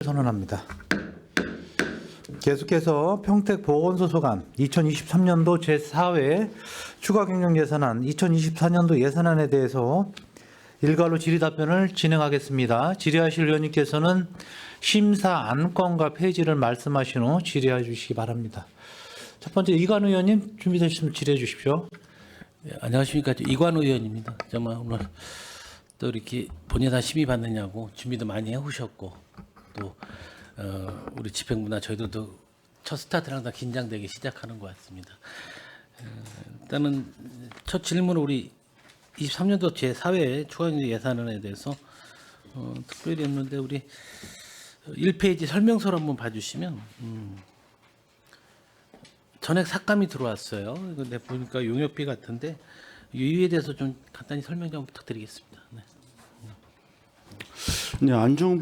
선언합니다. 계속해서 평택보건소소관 2023년도 제4회 추가경정예산안 2024년도 예산안에 대해서 일괄로 질의답변을 진행하겠습니다. 질의하실 의원님께서는 심사 안건과 페이지를 말씀하신 후 질의해 주시기 바랍니다. 첫 번째 이관 의원님 준비되시면 질의해 주십시오. 네, 안녕하십니까. 이관우 의원입니다. 정말 오늘 또 이렇게 본예산 심의 받느냐고 준비도 많이 해오셨고 또 우리 집행부나 저희들도 첫 스타트를 항상 긴장되게 시작하는 것 같습니다. 일단은 첫 질문은 우리 23년도 제4회 추가경정 예산안에 대해서 특별히 없는데 우리 1페이지 설명서를 한번 봐주시면 전액 삭감이 들어왔어요. 이거 내 보니까 용역비 같은데 이에 대해서 좀 간단히 설명 좀 부탁드리겠습니다. 네. 네, 안중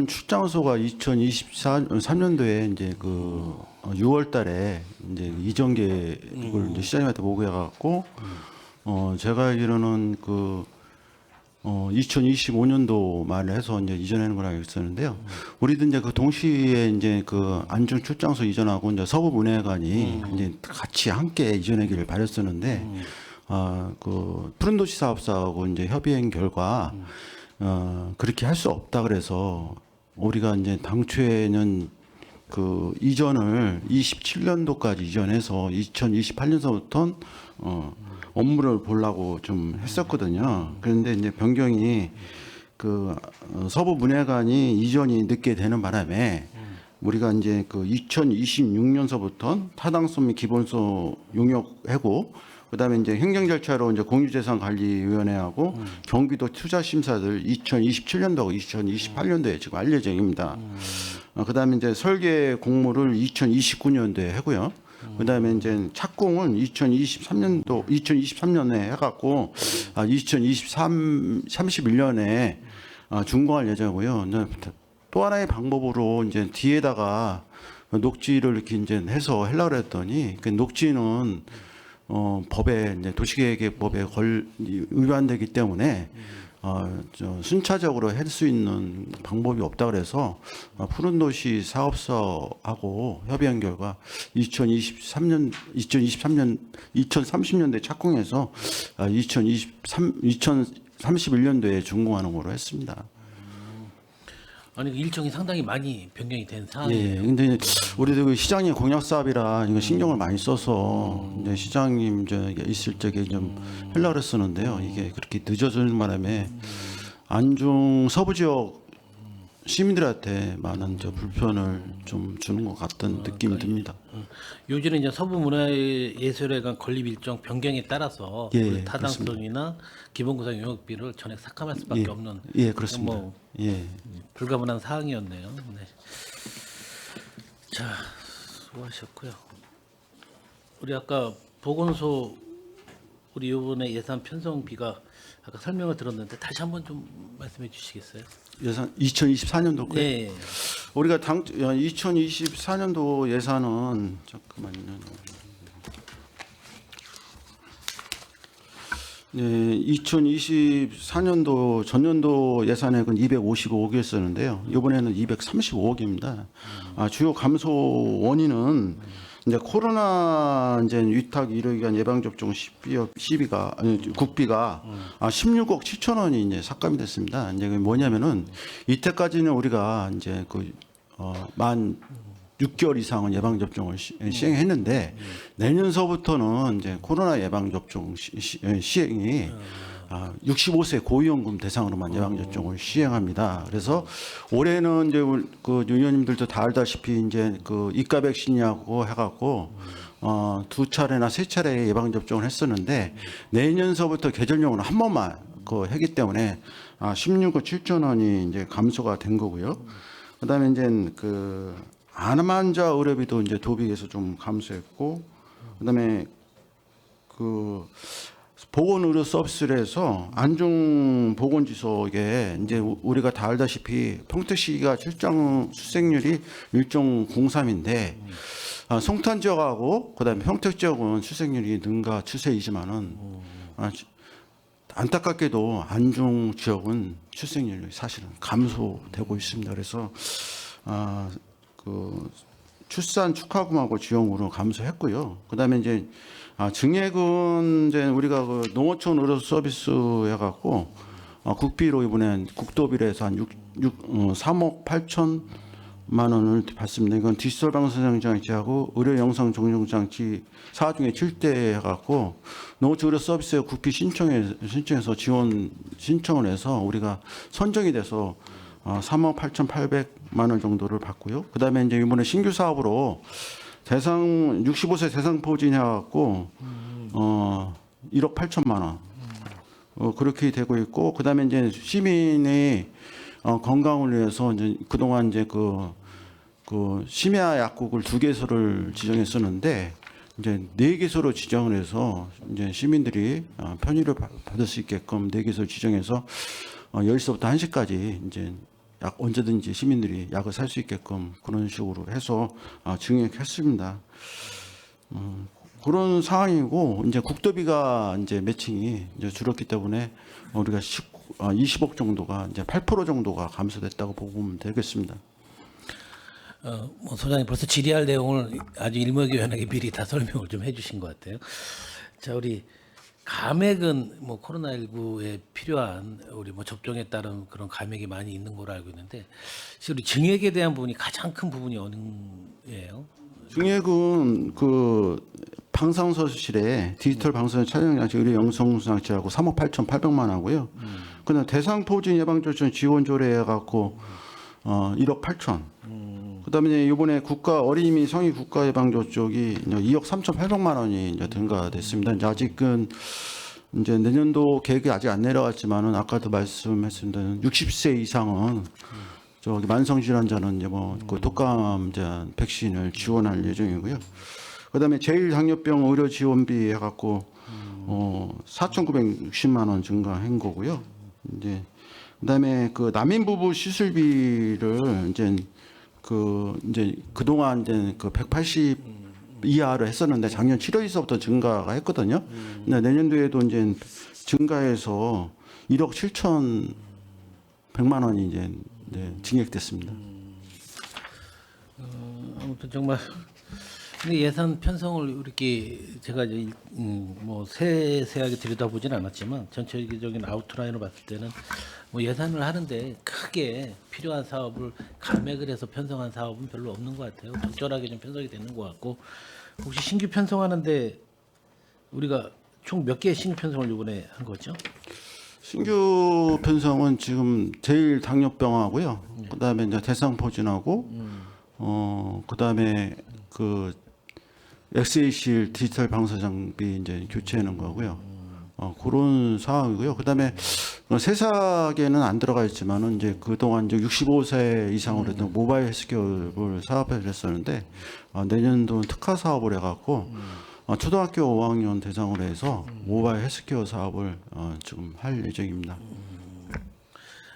출장소가 2023년도에 이제 그 6월달에 이제 이전 계획을 이제 시장님한테 보고해갖고 제가 알기로는 그 2025년도 말에 해서 이제 이전하는 걸 알고 있었는데요. 우리도 이제 그 동시에 이제 그 안중 출장소 이전하고 이제 서부문예관이 이제 같이 함께 이전하기를 바랬었는데 그 푸른도시 사업사하고 이제 협의한 결과 그렇게 할 수 없다 그래서 우리가 이제 당초에는 그 이전을 27년도까지 이전해서 2028년서부터는 업무를 보려고 좀 했었거든요. 그런데 이제 변경이 그 서부문예관이 이전이 늦게 되는 바람에 우리가 이제 그 2026년서부터 타당성 및 기본소 용역하고 그다음에 이제 행정 절차로 이제 공유재산관리위원회하고 경기도 투자심사들 2027년도하고 2028년도에 지금 할 예정입니다. 그다음에 이제 설계 공모를 2029년도에 하고요. 그다음에 이제 착공은 2023년에 해갖고 2031년에 준공할 예정이고요. 또 하나의 방법으로 이제 뒤에다가 녹지를 이렇게 이제 해서 하려고 했더니 그 녹지는 법에 이제 도시계획법에 위반되기 때문에 순차적으로 할 수 있는 방법이 없다 그래서 푸른도시 사업소하고 협의한 결과 2030년도에 착공해서 2031년도에 준공하는 걸로 했습니다. 아니 일정이 상당히 많이 변경이 된 예, 상황이에요. 근데 우리도 그 시장님 공약 사업이라 이거 신경을 많이 써서 이제 시장님 있을 적에 좀 하려고 했었는데요. 이게 그렇게 늦어지는 바람에 안중 서부 지역 시민들한테 많은 불편을 좀 주는 것 같은 느낌이 듭니다. 요즘은 이제 서부문화예술회관 건립 일정 변경에 따라서 예, 그 타당성이나 기본구상 용역비를 전액 삭감할 수밖에 없는 그렇습니다. 뭐 예. 불가분한 사항이었네요. 네. 자, 수고하셨고요. 우리 아까 보건소 우리 이번에 예산 편성비가 아까 설명을 들었는데 다시 한번 좀 말씀해 주시겠어요? 예산 2024년도고요. 네. 우리가 2024년도 예산은 잠깐만요. 네, 2024년도 전년도 예산액은 255억이었었는데요. 이번에는 235억입니다. 주요 감소 원인은 이제 코로나 이제 위탁 의료기관 예방접종 국비가 16억 7천 원이 이제 삭감이 됐습니다. 이제 그게 뭐냐면은 이때까지는 우리가 이제 만 6개월 이상은 예방접종을 시행했는데 내년서부터는 이제 코로나 예방접종 시행이 65세 고위험금 대상으로만 예방접종을 시행합니다. 그래서 올해는 이제 그 의원님들도 다 알다시피 이제 그 이가 백신이라고 해갖고 2차례나 3차례 예방접종을 했었는데 내년서부터 계절용으로 한 번만 하기 때문에 16억 7천 원이 이제 감소가 된 거고요. 그다음에 이제 그 암환자 의료비도 이제 도비에서 좀 감소했고, 그다음에 그 보건의료 서비스를 해서 안중 보건지소에 이제 우리가 다 알다시피 평택시가 출장 출생률이 1.03인데 송탄 지역하고 그다음에 평택 지역은 출생률이 능가 추세이지만은 안타깝게도 안중 지역은 출생률이 사실은 감소되고 있습니다. 그래서 그 출산 축하금하고 지원으로 감소했고요. 그다음에 이제 증액은 이제 우리가 그 농어촌 의료 서비스 해갖고 국비로 이번에 국도비로 해서 한 3억 8천만 원을 받습니다. 이건 디지털 방송 장치하고 의료 영상 종종 장치 4 중에 7대 해갖고 농어촌 의료 서비스에 국비 신청해서 지원 신청을 해서 우리가 선정이 돼서 3억 8,800만 원 정도를 받고요. 그다음에 이제 이번에 신규 사업으로 대상 65세 대상 포진 해갖고 1억 8천만 원 그렇게 되고 있고, 그다음에 이제 시민의 건강을 위해서 이제 그동안 이제 그 심야 약국을 2개소를 지정했었는데 이제 4개소로 지정을 해서 이제 시민들이 편의를 받을 수 있게끔 4개소를 지정해서 10시부터 1시까지 이제 약 언제든지 시민들이 약을 살 수 있게끔 그런 식으로 해서 증액했습니다. 그런 상황이고, 이제 국도비가 이제 매칭이 이제 줄었기 때문에 우리가 20억 정도가 이제 8% 정도가 감소됐다고 보면 되겠습니다. 뭐 소장님 벌써 질의할 내용을 아주 일목요연하게 미리 다 설명을 좀 해주신 것 같아요. 자, 우리 감액은 뭐 코로나19에 필요한 우리 뭐 접종에 따른 그런 감액이 많이 있는 걸로 알고 있는데, 사실 우리 증액에 대한 부분이 가장 큰 부분이 어느예요? 증액은 그 방상서실에 디지털 방사선 촬영 장치, 의료 영상 장치하고 3억 8,800만 하고요. 그다음 대상 포진 예방 조치 지원 조례 해갖고 1억 8천. 그다음에 이번에 국가 어린이 성인 국가 예방조 쪽이 2억 3,800만 원이 이제 증가됐습니다. 이제 아직은 이제 내년도 계획이 아직 안 내려왔지만은 아까도 말씀했습니다. 60세 이상은 저기 만성 질환자는 이제 그 독감자 백신을 지원할 예정이고요. 그다음에 제1당뇨병 의료 지원비 해갖고 4,960만 원 증가한 거고요. 이제 그다음에 그 난민 부부 시술비를 이제 그동안 이제 그 180 이하로 했었는데 작년 7월에서부터 증가가 했거든요. 근데 내년도에도 이제 증가해서 1억 7,100만 원이 이제 증액됐습니다. 아무튼 정말 근데 예산 편성을 이렇게 제가 이제 뭐 세세하게 들여다보진 않았지만 전체적인 아웃라인을 봤을 때는 뭐 예산을 하는데 크게 필요한 사업을 감액을 해서 편성한 사업은 별로 없는 것 같아요. 적절하게 좀 편성이 되는 것 같고, 혹시 신규 편성하는데 우리가 총 몇 개의 신규 편성을 이번에 한 거죠? 신규 편성은 지금 제일 당뇨병하고요. 그다음에 이제 대상포진하고 그다음에 그 XACL 디지털 방사 장비 이제 교체하는 거고요. 그런 상황이고요. 그다음에 세사계는 안 들어가 있지만은 이제 그동안 이제 65세 이상으로 했던 모바일 헬스케어를 사업을 했었는데 내년도는 특화 사업을 해갖고 초등학교 5학년 대상으로 해서 모바일 헬스케어 사업을 지금 할 예정입니다.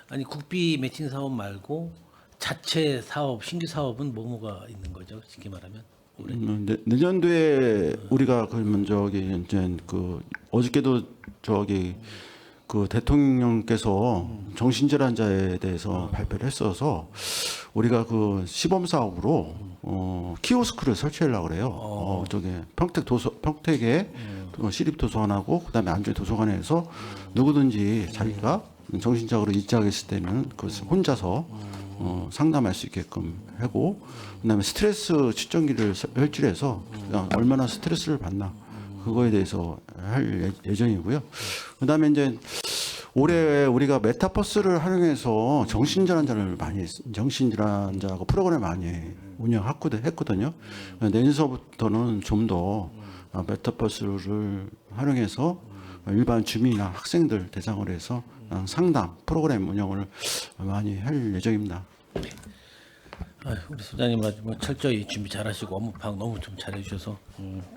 아니 국비 매칭 사업 말고 자체 사업 신규 사업은 뭐가 있는 거죠? 쉽게 말하면. 내년도에 우리가 그러면 저기 이제 그 어저께도 저기 그 대통령께서 정신질환자에 대해서 발표를 했어서 우리가 그 시범 사업으로 키오스크를 설치하려고 그래요. 저기 평택에 시립 도서관하고 그다음에 안주 도서관에서 누구든지 자기가 정신적으로 입장했을 때는 그 혼자서 상담할 수 있게끔 하고, 그다음에 스트레스 측정기를 설치해서 얼마나 스트레스를 받나 그거에 대해서 할 예정이고요. 그다음에 이제 올해 우리가 메타버스를 활용해서 정신질환자하고 프로그램 많이 운영했거든요. 내년서부터는 좀 더 메타버스를 활용해서 일반 주민이나 학생들 대상으로 해서 상담 프로그램 운영을 많이 할 예정입니다. 우리 소장님 아주 뭐 철저히 준비 잘하시고 업무 파악 너무 좀 잘해주셔서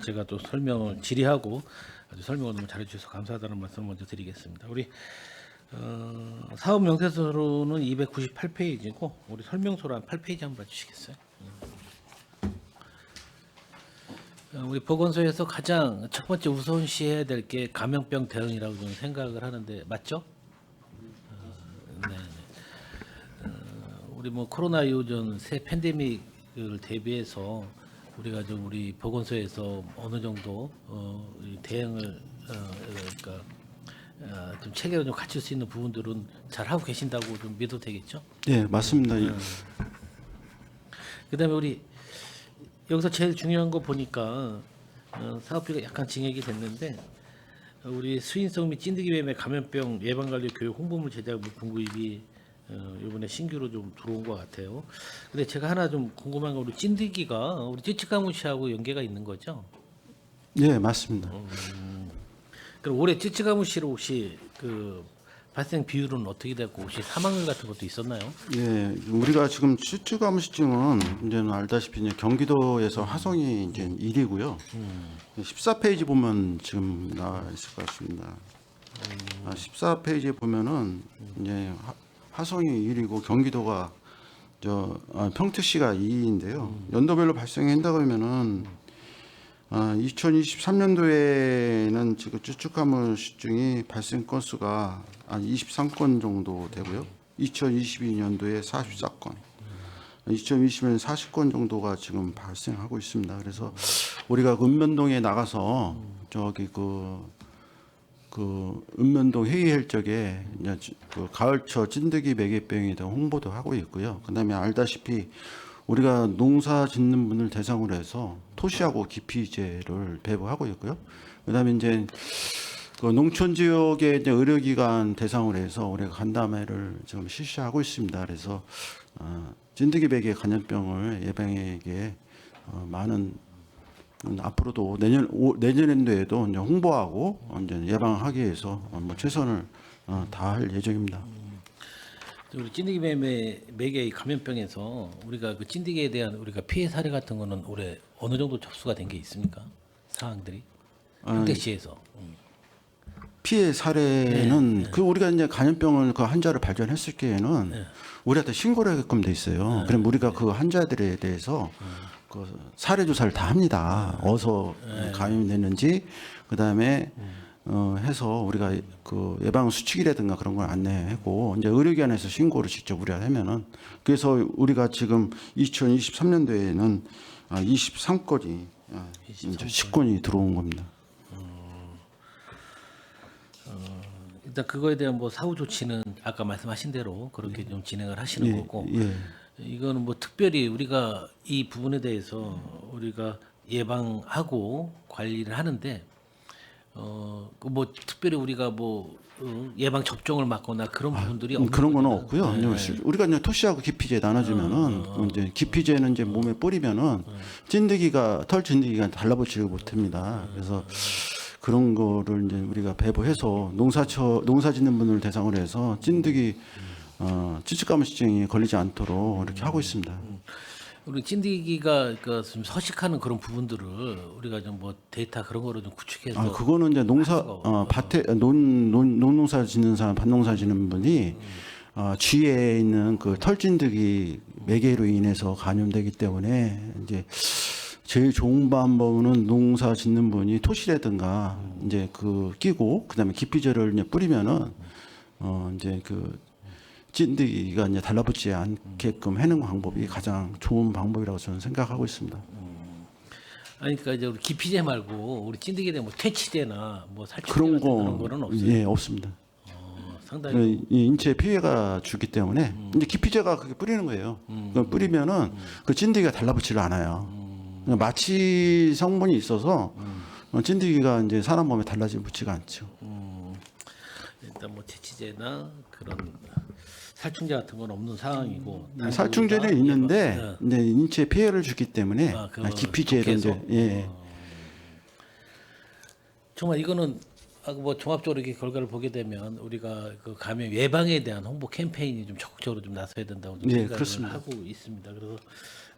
제가 또 설명을 질의하고 아주 설명을 너무 잘해주셔서 감사하다는 말씀 먼저 드리겠습니다. 우리 사업 명세서로는 298페이지고 우리 설명서로 한 8페이지 한번 봐주시겠어요? 우리 보건소에서 가장 첫 번째 우선시해야 될 게 감염병 대응이라고 저는 생각을 하는데 맞죠? 네. 우리 뭐 코로나 이후 전 새 팬데믹을 대비해서 우리가 좀 우리 보건소에서 어느 정도 이 대응을 그러니까 좀 체계를 좀 갖출 수 있는 부분들은 잘 하고 계신다고 좀 믿어도 되겠죠? 예, 맞습니다. 그다음에 우리 여기서 제일 중요한 거 보니까 사업비가 약간 증액이 됐는데 우리 수인성 및 찐드기뱀의 감염병 예방관리 교육 홍보물 제작 및 공구입이 이번에 신규로 좀 들어온 것 같아요. 근데 제가 하나 좀 궁금한 건 우리 찐드기가 우리 찌찌가무시하고 연계가 있는 거죠? 예, 맞습니다. 그럼 올해 찌찌가무시로 혹시 그 발생 비율은 어떻게 됐고 혹시 사망률 같은 것도 있었나요? 예, 우리가 지금 찌찌가무시증은 이제는 알다시피 이제 경기도에서 화성이 이제 1위고요. 14페이지 보면 지금 나와 있을 것 같습니다. 14페이지에 보면은 이제 화성이 1위고 경기도가 평택시가 2위인데요. 연도별로 발생한다고 하면은 2023년도에는 지금 쭈쭈가무시증이 발생 건수가 한 23건 정도 되고요. 2022년도에 44건, 2020년에 40건 정도가 지금 발생하고 있습니다. 그래서 우리가 그 읍면동에 나가서 저기 그 읍면동 회의할 적에 이제 그 가을철 찐득이 매개병에 대한 홍보도 하고 있고요. 그다음에 알다시피 우리가 농사 짓는 분을 대상으로 해서 토시하고 기피제를 배부하고 있고요. 그다음에 이제 그 농촌 지역의 이제 의료기관 대상으로 해서 우리가 간담회를 지금 실시하고 있습니다. 그래서 찐득이 베개 감염병을 예방에게 많은 앞으로도 내년도에도 이제 홍보하고 이제 예방하기 위해서 뭐 최선을 다할 예정입니다. 우리 찐득이뱀의 매개 감염병에서 우리가 그 찐득이에 대한 우리가 피해 사례 같은 거는 올해 어느 정도 접수가 된 게 있습니까? 사항들이 평택시에서 피해 사례는 그 우리가 이제 감염병을 그 환자를 발견했을 경우에는 우리한테 신고를 하게끔 돼 있어요. 그럼 우리가 그 환자들에 대해서 그 사례 조사를 다 합니다. 어디서 감염이 됐는지 그다음에 해서 우리가 그 예방 수칙이라든가 그런 걸 안내하고 이제 의료기관에서 신고를 직접 우리가 하면은 그래서 우리가 지금 2023년도에는 23건이 이제 10건이 들어온 겁니다. 일단 그거에 대한 뭐 사후 조치는 아까 말씀하신 대로 그렇게 좀 진행을 하시는 거고 예. 이거는 뭐 특별히 우리가 이 부분에 대해서 우리가 예방하고 관리를 하는데 그 뭐 특별히 우리가 뭐 예방 접종을 막거나 그런 부분들이 없는 그런 거는 거죠? 없고요. 우리가 이제 토시하고 기피제 나눠주면은 이제 기피제는 이제 몸에 뿌리면은 찐득이가 털 찐득이가 달라붙지를 못합니다. 그래서 그런 거를 이제 우리가 배부해서 농사 짓는 분을 대상으로 해서 찐득이 찌찌가무시증이 걸리지 않도록 이렇게 하고 있습니다. 우리 찐득이가 좀 서식하는 그런 부분들을 우리가 좀 뭐 데이터 그런 거로 좀 구축해서 그거는 이제 밭에 농사 짓는 사람, 밭농사 짓는 분이 쥐에 있는 그 털찐득이 매개로 인해서 감염되기 때문에 이제 제일 좋은 방법은 농사 짓는 분이 토시라든가 이제 그 끼고 그다음에 기피제를 이제 뿌리면은 이제 그 찐득이가 이제 달라붙지 않게끔 하는 방법이 가장 좋은 방법이라고 저는 생각하고 있습니다. 아니 그러니까 이제 우리 기피제 말고 우리 찐득이에 대한 뭐 퇴치제나 뭐 살충제 그런 같은 거 그런 거는 없어요. 예, 없습니다. 상당히 이 인체에 피해가 주기 때문에 이제 기피제가 그게 뿌리는 거예요. 그 뿌리면은 그 찐득이가 달라붙지를 않아요. 마취 성분이 있어서 찐득이가 이제 사람 몸에 달라붙지가 않죠. 일단 뭐 퇴치제나 그런 살충제 같은 건 없는 상황이고 살충제는 있는데 이제 인체에 피해를 주기 때문에 기피제를 이제 예. 정말 이거는 뭐 종합적으로 이렇게 결과를 보게 되면 우리가 그 감염 예방에 대한 홍보 캠페인이 좀 적극적으로 좀 나서야 된다고 좀 생각을 그렇습니다. 하고 있습니다. 그래서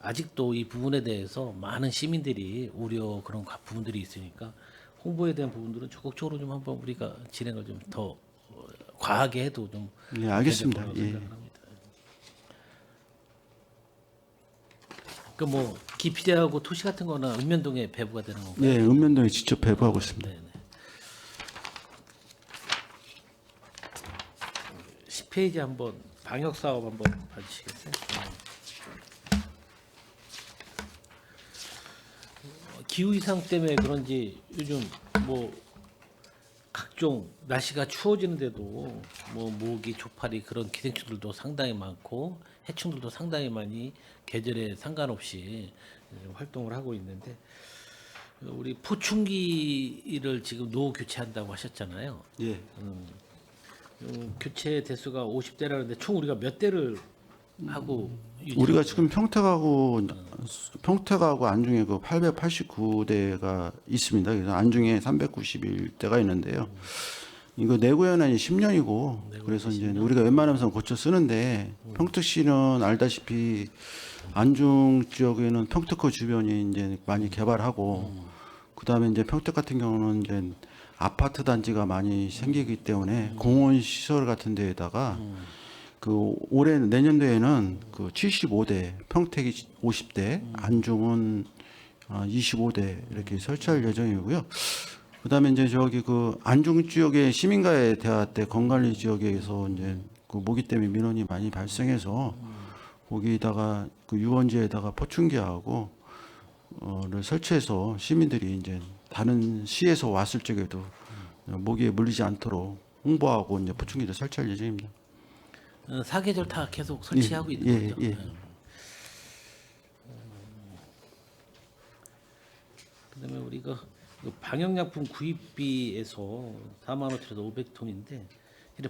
아직도 이 부분에 대해서 많은 시민들이 우려 그런 부분들이 있으니까 홍보에 대한 부분들은 적극적으로 좀 한번 우리가 진행을 좀 더 과하게 해도 좀 예, 알겠습니다. 생각을 예. 합니다. 그 뭐 기피제하고 토시 같은 거는 읍면동에 배부가 되는 건가요? 예, 읍면동에 직접 배부하고 있습니다. 네네. 10페이지 한번 방역 사업 한번 봐주시겠어요? 기후 이상 때문에 그런지 요즘 뭐 각종 날씨가 추워지는데도 뭐 모기, 조파리 그런 기생충들도 상당히 많고 해충들도 상당히 많이 계절에 상관없이 활동을 하고 있는데 우리 포충기를 지금 노후 교체한다고 하셨잖아요. 예. 교체 대수가 50대라는데 총 우리가 몇 대를 하고 우리가 지금 평택하고 안중에 그 889대가 있습니다. 그래서 안중에 391대가 있는데요. 이거 내구 연한이 10년이고 그래서 이제 우리가 웬만하면 고쳐 쓰는데 평택시는 알다시피 안중 지역에는 평택호 주변이 이제 많이 개발하고 그다음에 이제 평택 같은 경우는 이제 아파트 단지가 많이 생기기 때문에 공원 시설 같은 데에다가 그 올해 내년도에는 그 75대, 평택이 50대, 안중은 25대 이렇게 설치할 예정이고요. 그다음에 이제 저기 그 안중 지역의 시민과의 대화 때 건관리 지역에서 이제 그 모기 때문에 민원이 많이 발생해서 거기다가 그 유원지에다가 포충기하고 를 설치해서 시민들이 이제 다른 시에서 왔을 적에도 모기에 물리지 않도록 홍보하고 이제 포충기를 설치할 예정입니다. 사계절 다 계속 설치하고 예, 있는 예, 거죠. 예. 그다음에 우리가 그 방역약품 구입비에서 4만 원짜리 500톤인데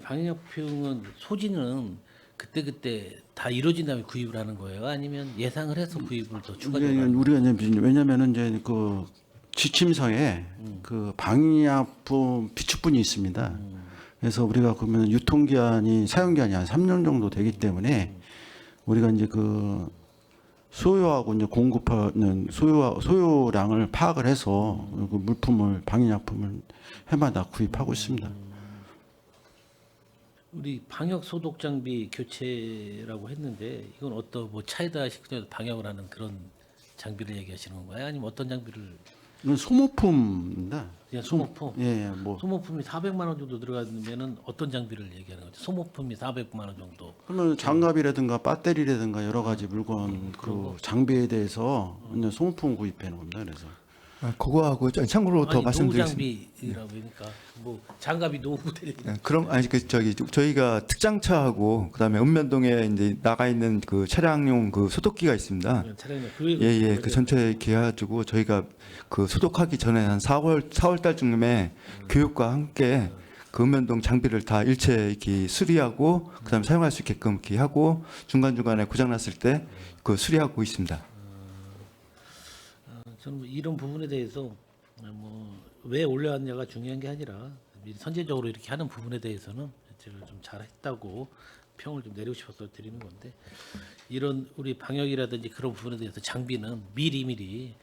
방역약품은 소지는 그때 다 이루어진 다음에 구입을 하는 거예요? 아니면 예상을 해서 구입을 더 추가적으로 하는 우리가 이제 왜냐면은 이제 그 지침서에 그 방역품 비축분이 있습니다. 그래서 우리가 그러면 유통기한이 사용기한이 한 3년 정도 되기 때문에 우리가 이제 그 소요하고 이제 공급하는 소요량을 파악을 해서 그 물품을 방역약품을 해마다 구입하고 있습니다. 우리 방역 소독 장비 교체라고 했는데 이건 어떤 뭐 차에다 싣고 방역을 하는 그런 장비를 얘기하시는 건가요? 아니면 어떤 장비를? 이건 소모품입니다. 그냥 소모품. 예, 뭐 소모품이 400만 원 정도 들어가면은 어떤 장비를 얘기하는 거죠? 소모품이 400만 원 정도. 그러면 장갑이라든가 배터리라든가 여러 가지 물건 그 장비에 대해서 이제 소모품 구입해 놓은 겁니다. 그래서 그거하고 참고로 더 아니, 말씀드리겠습니다. 노후 장비라고 그러니까 뭐 장갑이 노후 대 그럼 아니 그 저기 저희가 특장차하고 그다음에 읍면동에 이제 나가 있는 그 차량용 그 소독기가 있습니다. 차량이 예예 그 전체 이렇게 해가지고 저희가 그 소독하기 전에 한 4월 달쯤에 교육과 함께 그 읍면동 장비를 다 일체 이렇게 수리하고 그다음에 사용할 수 있게끔 이렇게 하고 중간 중간에 고장 났을 때 그 수리하고 있습니다. 저는 뭐 이런 부분에 대해서 뭐 왜 올려왔냐가 중요한 게 아니라 미리 선제적으로 이렇게 하는 부분에 대해서는 제가 좀 잘했다고 평을 좀 내리고 싶어서 드리는 건데 이런 우리 방역이라든지 그런 부분에 대해서 장비는 미리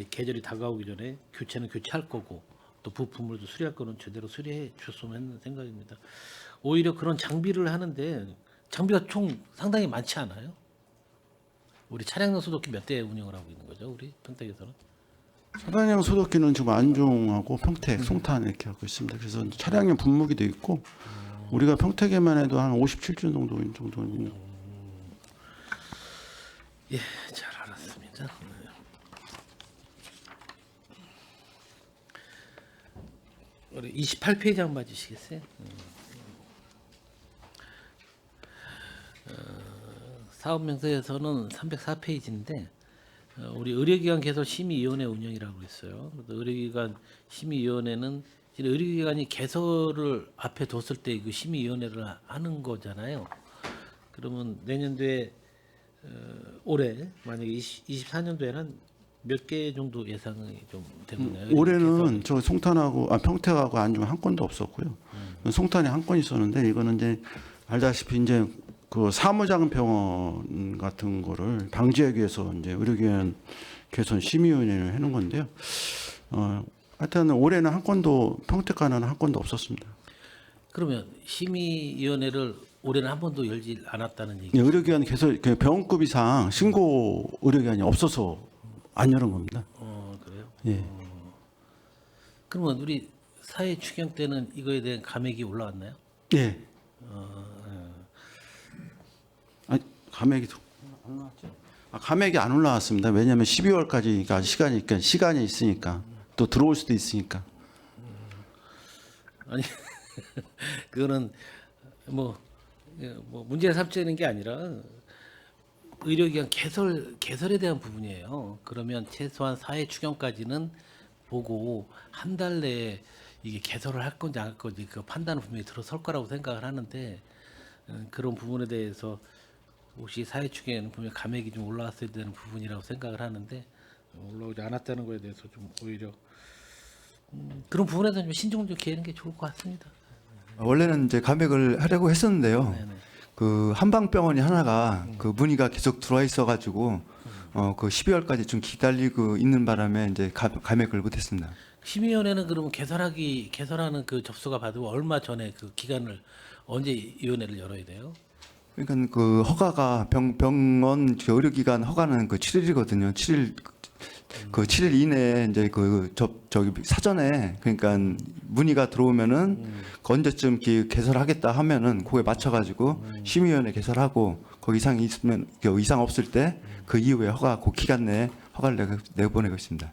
계절이 다가오기 전에 교체는 교체할 거고 또 부품을 수리할 거는 제대로 수리해 줬으면 하는 생각입니다. 오히려 그런 장비를 하는데 장비가 총 상당히 많지 않아요? 우리 차량용 소독기 몇 대 운영을 하고 있는 거죠? 우리 평택에서는? 차량용 소독기는 지금 안중하고 평택, 송탄 이렇게 하고 있습니다. 그래서 차량용 분무기도 있고 우리가 평택에만 해도 한 57주 정도는 예, 잘 알았습니다. 우리 28페이지 한번 봐주시겠어요? 사업명세에서는 304페이지인데 우리 의료기관 개설 심의위원회 운영이라고 있어요. 의료기관 심의위원회는 의료기관이 개설을 앞에 뒀을 때 그 심의위원회를 하는 거잖아요. 그러면 내년도에 올해 만약에 24년도에는 몇 개 정도 예상이 좀 되나요? 올해는 저 송탄하고 평택하고 안중 한 건도 없었고요. 송탄에 한 건 있었는데 이거는 이제 알다시피 이제 그 사무장병원 같은 거를 방지하기 위해서 이제 의료기관 개선 심의위원회를 해놓은 건데요. 하여튼 올해는 한 건도 평택가는 한 건도 없었습니다. 그러면 심의위원회를 올해는 한 번도 열지 않았다는 얘기. 예, 의료기관 개설 그 병원급 이상 신고 의료기관이 없어서 안 열은 겁니다. 그래요? 예. 그러면 우리 사회 추경 때는 이거에 대한 감액이 올라왔나요? 예. 아니, 감액이 안 올라왔죠? 감액이 안 올라왔습니다. 왜냐하면 12월까지가 시간이 있으니까 또 들어올 수도 있으니까. 아니 그거는 뭐 문제 삼자는 게 아니라 의료기관 개설에 대한 부분이에요. 그러면 최소한 사회 추경까지는 보고 한 달 내에 이게 개설을 할 건지 안 할 건지 그 판단은 분명히 들어설 거라고 생각을 하는데 그런 부분에 대해서 혹시 사회 추경에는 분명 감액이 좀 올라왔어야 되는 부분이라고 생각을 하는데 올라오지 않았다는 거에 대해서 좀 오히려 그런 부분에서 좀 신중을 좀 기하는 게 좋을 것 같습니다. 원래는 이제 감액을 하려고 했었는데요. 네네. 그 한방병원이 하나가 그 문의가 계속 들어와 있어가지고 그 12월까지 좀 기다리고 있는 바람에 이제 감액을 못했습니다. 심의위원회는 그러면 개설하는 그 접수가 받으면 얼마 전에 그 기간을 언제 위원회를 열어야 돼요? 그러니까 그 허가가 병원 그 의료기관 허가는 그 7일이거든요. 7일 그 7일 이내에 이제 저기 사전에 그러니까 문의가 들어오면은 그 언제쯤 개설하겠다 하면은 그거에 맞춰가지고 심의위원회 개설하고 거기 이상 있으면 그 이상 없을 때 그 이후에 허가 그 기간 내에 허가를 내보내고 있습니다.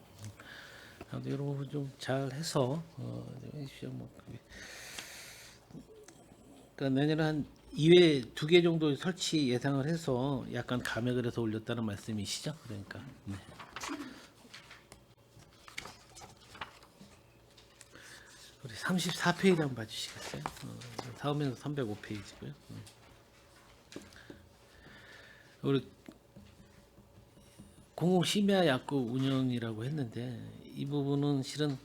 아무튼 이런 부분 좀 잘해서 그러니까 내년에 한 2회 2개 정도 설치 예상을 해서 약간 감액을 해서 올렸다는 말씀이시죠? 그러니까. 네. 우리 34페이지 한번 봐주시겠어요? 사업면서 305페이지고요. 우리 공공심야 약국 운영이라고 했는데 이 부분은 실은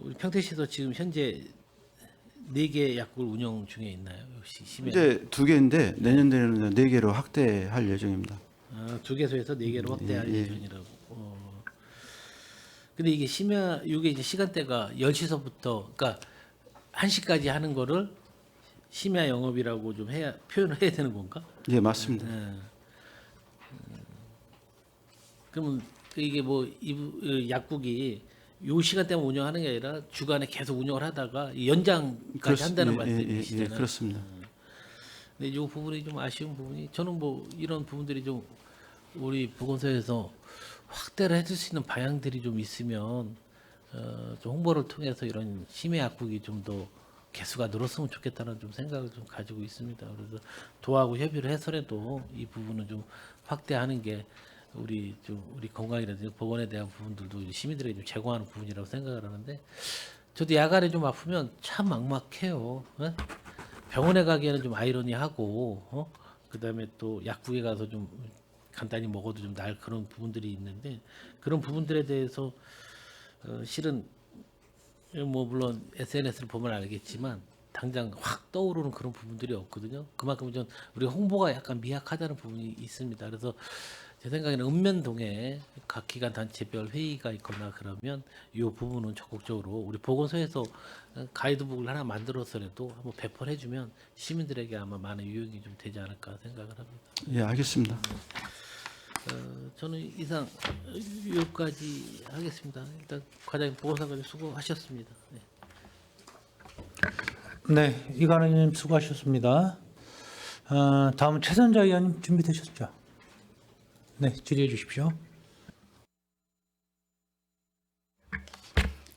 우리 평택시에서 지금 현재 4개 약국을 운영 중에 있나요? 역시 심야. 현재 2개인데 내년 되는 4개로 확대할 예정입니다. 2개소에서 4개로 확대할 예. 예정이라고. 근데 이게 심야 이게 이제 시간대가 10시서부터 그러니까 1시까지 하는 거를 심야 영업이라고 좀 표현을 해야 되는 건가? 예, 맞습니다. 그러면 이게 뭐 약국이 요 시간대만 운영하는 게 아니라 주간에 계속 운영을 하다가 연장까지 한다는 말씀이시잖아요. 예, 그렇습니다. 근데 이 부분이 좀 아쉬운 부분이 저는 뭐 이런 부분들이 좀 우리 보건소에서 확대를 해줄 수 있는 방향들이 좀 있으면 좀 홍보를 통해서 이런 심야 약국이 좀 더 개수가 늘었으면 좋겠다는 좀 생각을 좀 가지고 있습니다. 그래서 도하고 협의를 해서라도 이 부분은 좀 확대하는 게 우리 건강이라든지 보건에 대한 부분들도 시민들에게 좀 제공하는 부분이라고 생각을 하는데 저도 야간에 좀 아프면 참 막막해요. 병원에 가기에는 좀 아이러니하고 그다음에 또 약국에 가서 좀 간단히 먹어도 좀 나을 그런 부분들이 있는데 그런 부분들에 대해서 실은 뭐 물론 SNS를 보면 알겠지만 당장 확 떠오르는 그런 부분들이 없거든요. 그만큼 좀 우리 홍보가 약간 미약하다는 부분이 있습니다. 그래서 제 생각에는 읍면동에 각 기관 단체별 회의가 있거나 그러면 이 부분은 적극적으로 우리 보건소에서 가이드북을 하나 만들어서라도 한번 배포를 해주면 시민들에게 아마 많은 유용이 좀 되지 않을까 생각을 합니다. 예, 알겠습니다. 저는 이상 여기까지 하겠습니다. 일단 과장님 보건사까지 수고하셨습니다. 네. 네, 이관원 의원님 수고하셨습니다. 다음 최선자 의원님 준비되셨죠? 네, 질의해 주십시오.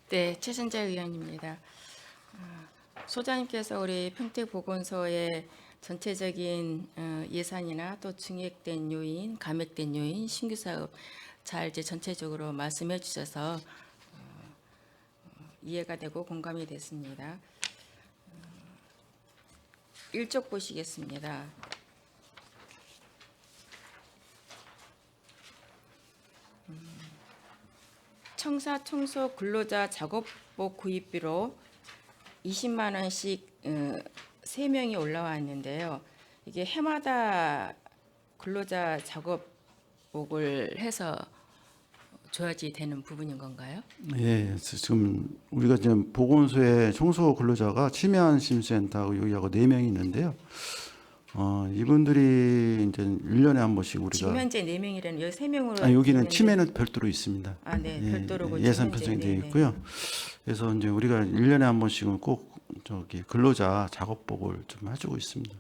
네, 최선자 의원입니다. 소장님께서 우리 평택보건소의 전체적인 예산이나 또 증액된 요인, 감액된 요인, 신규 사업 잘 이제 전체적으로 말씀해 주셔서 이해가 되고 공감이 됐습니다. 1쪽 보시겠습니다. 청사 청소 근로자 작업복 구입비로 20만 원씩 3명이 올라와 있는데요. 이게 해마다 근로자 작업복을 해서 줘야지 되는 부분인 건가요? 예, 지금 우리가 지금 보건소에 청소 근로자가 치매안심센터 여기하고 4명이 있는데요. 이분들이 이제 1년에 한 번씩 지금 우리가 현재 4명이라는 여기 3명으로 여기는 치매는 별도로 있습니다. 아, 네. 별도로 예산 현재, 편성이 되어 네, 네. 있고요. 그래서 이제 우리가 1년에 한 번씩은 꼭 저기 근로자 작업복을 좀 해주고 있습니다.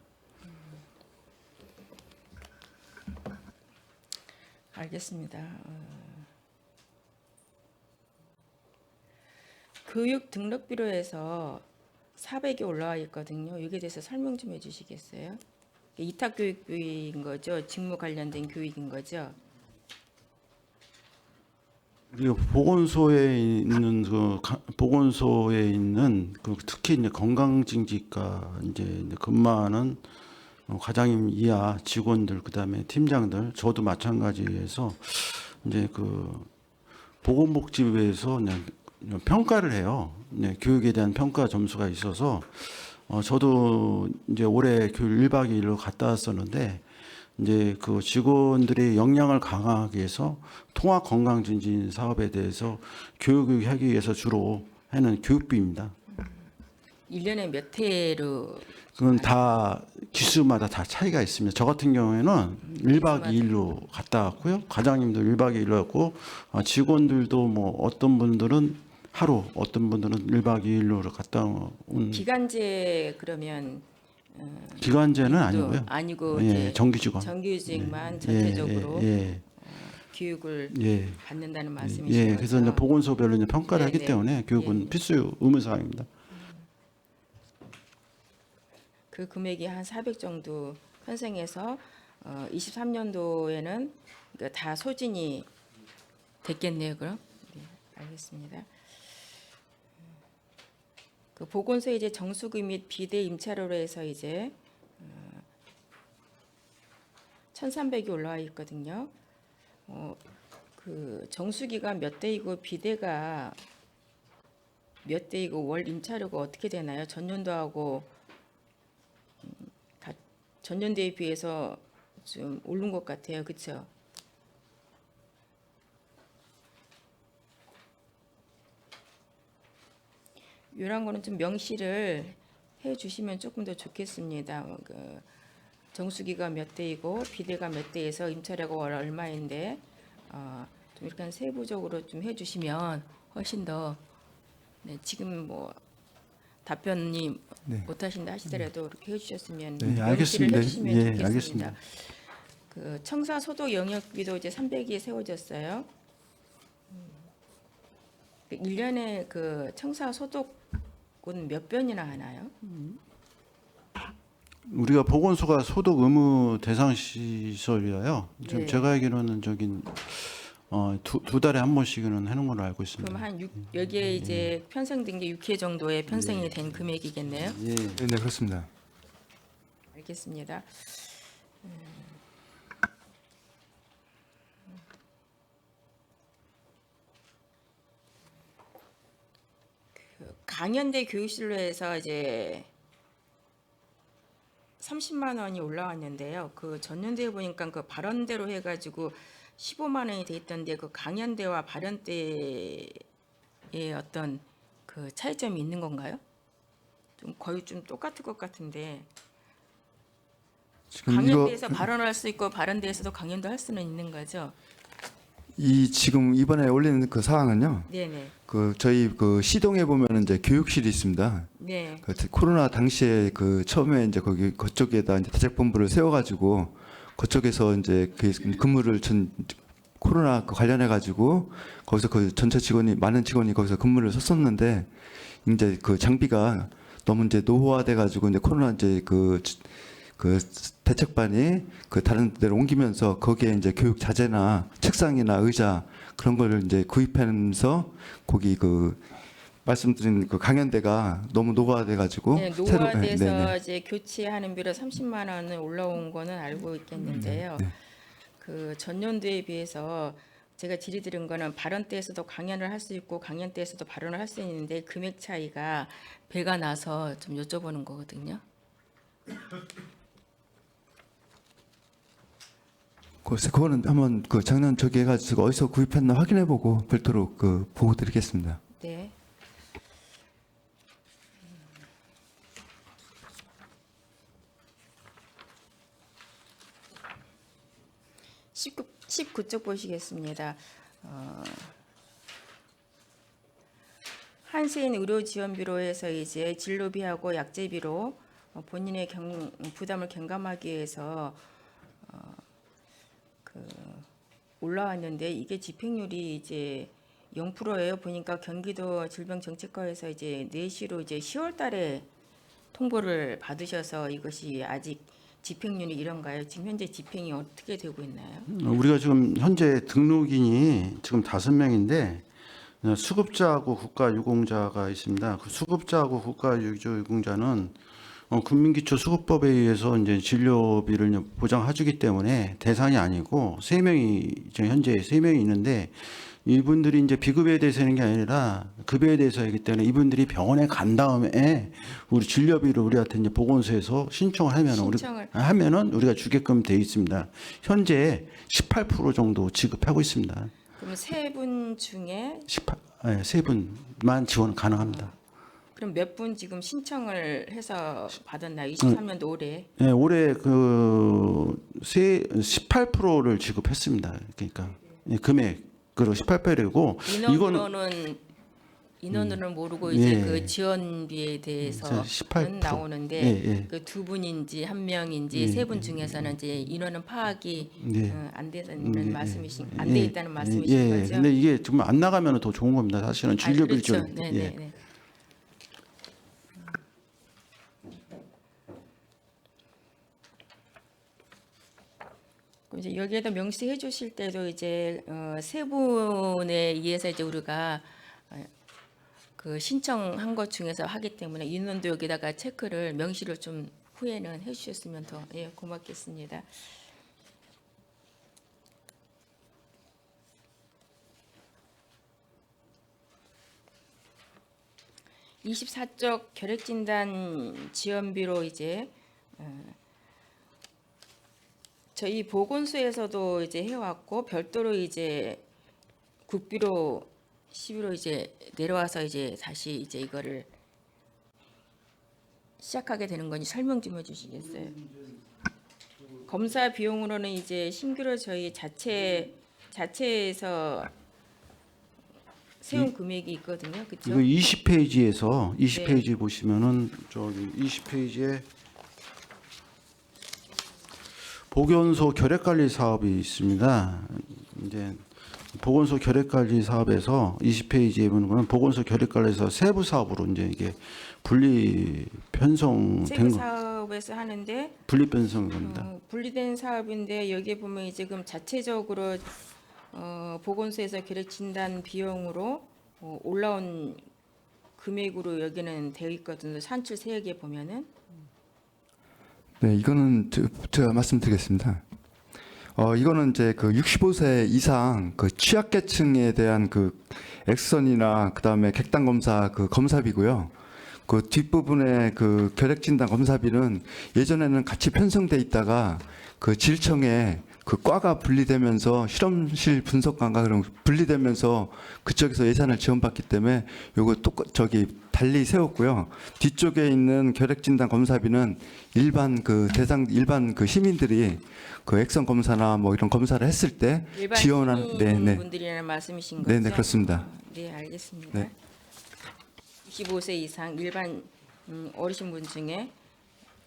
알겠습니다. 교육 등록비로에서 400이 올라와 있거든요. 여기에 대해서 설명 좀 해주시겠어요? 이탁 교육비인 거죠? 직무 관련된 교육인 거죠? 우리가 보건소에 있는 그 특히 이제 건강증진과 이제 근무하는 과장님 이하 직원들 그다음에 팀장들 저도 마찬가지에서 이제 그 보건복지부에서 그냥 평가를 해요. 네, 교육에 대한 평가 점수가 있어서 저도 이제 올해 교육 1박 2일로 갔다 왔었는데 이제 그 직원들의 역량을 강화하기 위해서 통합 건강 증진 사업에 대해서 교육을 하기 위해서 주로 하는 교육비입니다. 1년에 몇 회로 그건 다 기수마다 다 차이가 있습니다. 저 같은 경우에는 1박 2일로 갔다 왔고요. 과장님도 1박 2일로 왔고 직원들도 뭐 어떤 분들은 하루, 어떤 분들은 1박 2일로 갔다 온 기간제 그러면 기간제는 또 아니고요. 아니고 예, 이제 정규직원. 정규직만 전체적으로 예, 교육을 예. 받는다는 예, 말씀이신 거죠? 그래서 이제 보건소별로 이제 평가를 하기 네, 네. 때문에 교육은 예. 필수 의무 사항입니다. 그 금액이 한 400 정도 편성해서 23년도에는 다 소진이 됐겠네요, 그럼? 네, 알겠습니다. 그 보건소 이제 정수기 및 비대 임차료로 해서 이제 1,300이 올라와 있거든요. 그 정수기가 몇 대이고 비대가 몇 대이고 월 임차료가 어떻게 되나요? 전년도하고 다 전년도에 비해서 좀 오른 것 같아요, 그렇죠? 이런 거는 좀 명시를 해주시면 조금 더 좋겠습니다. 그 정수기가 몇 대이고 비대가 몇 대에서 임차료가 월 얼마인데 좀 이렇게 세부적으로 좀 해주시면 훨씬 더 지금 뭐 답변이 네. 못하신다 하시더라도 이렇게 해주셨으면 네, 명시를 알겠습니다. 해주시면 예, 좋겠습니다. 알겠습니다. 그 청사 소독 영역비도 이제 300이 세워졌어요. 1년에 그 청사 소독은 몇 번이나 하나요? 우리가 보건소가 소독 의무 대상 시설이라요. 지금 네. 제가 알기로는 저기 두 달에 한 번씩은 해놓은 걸로 알고 있습니다. 그럼 한 여기에 이제 편성된 게 6회 정도의 편성이 된 금액이겠네요. 예. 네, 그렇습니다. 알겠습니다. 그 강연대 교육실로 해서 이제 30만 원이 올라왔는데요. 그 전년도에 보니까 그 발언대로 해가지고 15만 원이 돼 있던데 그 강연대와 발언대의 어떤 그 차이점이 있는 건가요? 좀 거의 좀 똑같을 것 같은데 지금 이거 강연대에서 발언을 할 수 있고 발언대에서도 강연도 할 수는 있는 거죠. 지금 이번에 올리는 그 사항은요. 네네. 그 저희 그 시동에 보면 이제 교육실이 있습니다. 네. 그 코로나 당시에 그 처음에 이제 거기 그쪽에다 이제 대책본부를 세워가지고 그쪽에서 이제 그 근무를 코로나 관련해 가지고 거기서 그 전체 직원이 많은 직원이 거기서 근무를 섰었는데 이제 그 장비가 너무 이제 노후화돼 가지고 이제 코로나 이제 그 대책반이 그 다른 데로 옮기면서 거기에 이제 교육 자재나 책상이나 의자 그런 걸 이제 구입하면서 거기 그 말씀드린 그 강연대가 너무 노후화돼 가지고 네, 노후화돼서 이제 교체하는 비로 30만 원을 올라온 거는 알고 있겠는데요. 네. 그 전년도에 비해서 제가 질의드린 거는 발언 때에서도 강연을 할 수 있고 강연 때에서도 발언을 할 수 있는데 금액 차이가 배가 나서 좀 여쭤보는 거거든요. 글쎄 그거는 한번 그 작년 저기 해가지고 어디서 구입했나 확인해보고 별도로 그 보고 드리겠습니다. 네. (19) 19쪽 보시겠습니다. 한세인 의료지원비로에서 이제 진료비하고 약제비로 본인의 부담을 경감하기 위해서 올라왔는데 이게 집행률이 이제 0%예요. 보니까 경기도 질병정책과에서 이제 내시로 이제 10월달에 통보를 받으셔서 이것이 아직 집행률이 이런가요? 지금 현재 집행이 어떻게 되고 있나요? 우리가 지금 현재 등록인이 지금 5명인데 수급자하고 국가유공자가 있습니다. 그 수급자하고 국가유공자는 국민기초수급법에 의해서 이제 진료비를 보장해주기 때문에 대상이 아니고 3명이 지금 현재 3명이 있는데 이분들이 이제 비급여에 대해서 하는 게 아니라 급여에 대해서 하기 때문에 이분들이 병원에 간 다음에 우리 진료비를 우리한테 이제 보건소에서 신청을 하면은 우리가 주게끔 돼 있습니다. 현재 18% 정도 지급하고 있습니다. 그럼 3분 중에 3분만 지원 가능합니다. 그럼 몇 분 지금 신청을 해서 받았나요? 23년도 올해. 네, 올해 그 18%를 지급했습니다. 그러니까 금액으로 18%고 인원으로는 모르고 이제 예. 그 지원비에 대해서는 18%. 나오는데 예. 그 2분인지 1명인지 3분 중에서는 이제 인원은 파악이 안 되는 말씀이신 안 돼 있다는 말씀이신 거죠? 근데 이게 정말 안 나가면 더 좋은 겁니다. 사실은 진료비를 그렇죠. 좀 네네네. 그럼 이제 여기에다 명시해 주실 때도 이제 3분에 의해서 이제 우리가 그 신청한 것 중에서 하기 때문에 인원도 여기다가 체크를 명시를 좀 후에는 해주셨으면 더 고맙겠습니다. (24쪽) 결핵진단 지원비로 이제 저희 보건소에서도 이제 해왔고 별도로 이제 국비로 12로 이제 내려와서 이제 다시 이제 이거를 시작하게 되는 건지 설명 좀 해주시겠어요? 검사 비용으로는 이제 신규로 저희 자체에서 세운 금액이 있거든요, 그렇죠? 이거 20페이지에서 20페이지 네. 보시면은 저기 20페이지에 보건소 결핵관리 사업이 있습니다. 이제 보건소 결핵관리 사업에서 20페이지에 보는 거는 보건소 결핵관리에서 세부 사업으로 이제 이게 분리 편성된 세부 거, 사업에서 하는데 분리 편성인 겁니다. 분리된 사업인데 여기에 보면 이제 지금 자체적으로 보건소에서 결핵 진단 비용으로 올라온 금액으로 여기는 되어 있거든요. 산출 세액에 보면은. 네, 이거는 제가 말씀드리겠습니다. 이거는 이제 그 65세 이상 그 취약계층에 대한 그 엑선이나 그다음에 객단 검사 그 검사비고요. 그 뒷부분에 그 결핵 진단 검사비는 예전에는 같이 편성돼 있다가 그 질청에 그 과가 분리되면서 실험실 분석관과 그런 분리되면서 그쪽에서 예산을 지원받기 때문에 요거 달리 세웠고요. 뒤쪽에 있는 결핵 진단 검사비는 일반 그 시민들이 그 액선 검사나 뭐 이런 검사를 했을 때 일반 지원한 분들이라는 말씀이신 거죠? 네, 그렇습니다. 네, 알겠습니다. 네. 65세 이상 일반 어르신분 중에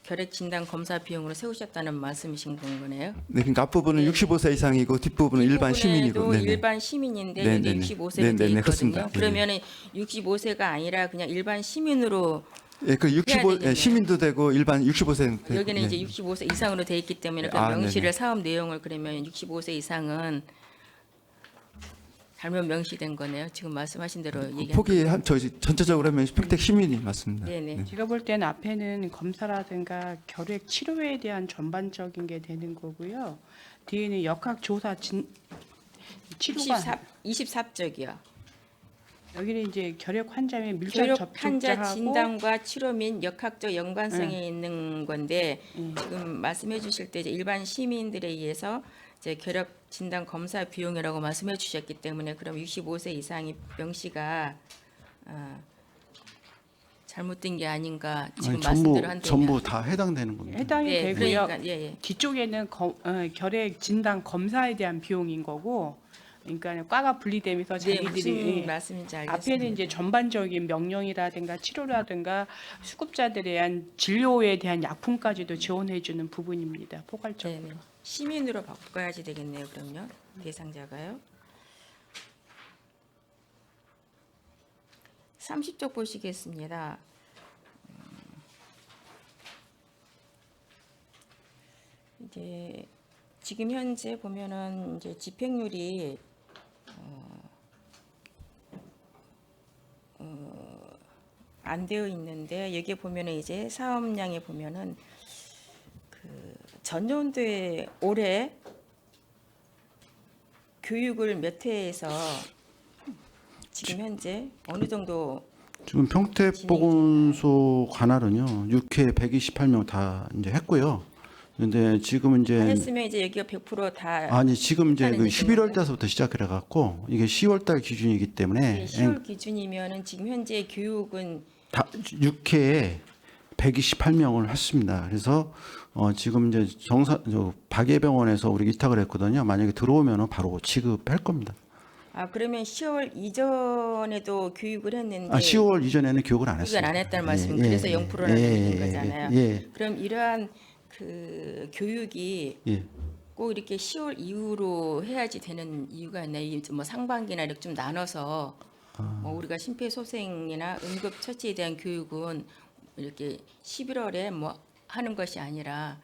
결핵 진단 검사 비용으로 세우셨다는 말씀이신 거네요. 네, 그러니까 앞부분은 65세 이상이고 뒷부분은 일반 시민이고. 네네. 일반 시민인데 여기 네네네. 65세로 네네네, 되어 있거든요. 그렇습니다. 그러면은 65세가 아니라 그냥 일반 시민으로 예, 그 65 되겠네요. 시민도 되고 일반 65세 되고. 여기는 네. 이제 65세 이상으로 돼 있기 때문에 그 아, 명시를 네네. 사업 내용을 그러면 65세 이상은 잘못 명시된 거네요. 지금 말씀하신 대로 얘기한. 폭이 전체적으로 하면 평택 시민이 맞습니다. 네네. 제가 볼 때는 앞에는 검사라든가 결핵 치료에 대한 전반적인 게 되는 거고요. 뒤에는 역학 조사 치료가 24쪽이요. 여기는 이제 결핵 환자의 밀접 결핵 접촉자하고 환자 진단과 치료 및 역학적 연관성이 있는 건데 지금 말씀해 주실 때 이제 일반 시민들에 의해서 이제 결핵 진단 검사 비용이라고 말씀해 주셨기 때문에 그럼 65세 이상이 명시가 잘못된 게 아닌가 지금 아니, 말씀대로 한다면 전부 다 해당되는 겁니다. 해당이 네, 되고요. 그러니까 예. 뒤쪽에는 결핵 진단 검사에 대한 비용인 거고, 그러니까 과가 분리되면서 네, 자기들이 무슨 말씀인지 알겠습니다. 앞에는 이제 전반적인 명령이라든가 치료라든가 수급자들에 대한 진료에 대한 약품까지도 지원해주는 부분입니다. 포괄적으로. 네네. 시민으로 바꿔야지 되겠네요. 그럼요. 대상자가요. 30쪽 보시겠습니다. 이제 지금 현재 보면은 이제 집행률이 안 되어 있는데 여기 보면은 이제 사업량에 보면은 그 전년도에 올해 교육을 몇 회에서 지금 현재 어느 정도 지금 평택보건소 관할은요 6회 128명 다 이제 했고요. 근데 지금 이제 했으면 이제 여기가 100% 아니 지금 이제 그 했다는 11월 얘기인가요? 달서부터 시작을 해갖고 이게 10월 달 기준이기 때문에 네, 10월 기준이면은 지금 현재 교육은 다 6회에 128명을 했습니다. 그래서 지금 이제 박예병원에서 우리 위탁을 했거든요. 만약에 들어오면은 바로 지급할 겁니다. 그러면 10월 이전에도 교육을 했는데 10월 이전에는 교육을 안 했어요. 교육을 안 했다는 말씀. 그래서 0%나 되는 거잖아요. 예, 그럼 이러한 그 교육이 예. 꼭 이렇게 10월 이후로 해야지 되는 이유가 있나요? 이제 뭐 상반기나 이렇게 좀 나눠서 뭐 우리가 심폐소생이나 응급처치에 대한 교육은 이렇게 11월에 뭐 하는 것이 아니라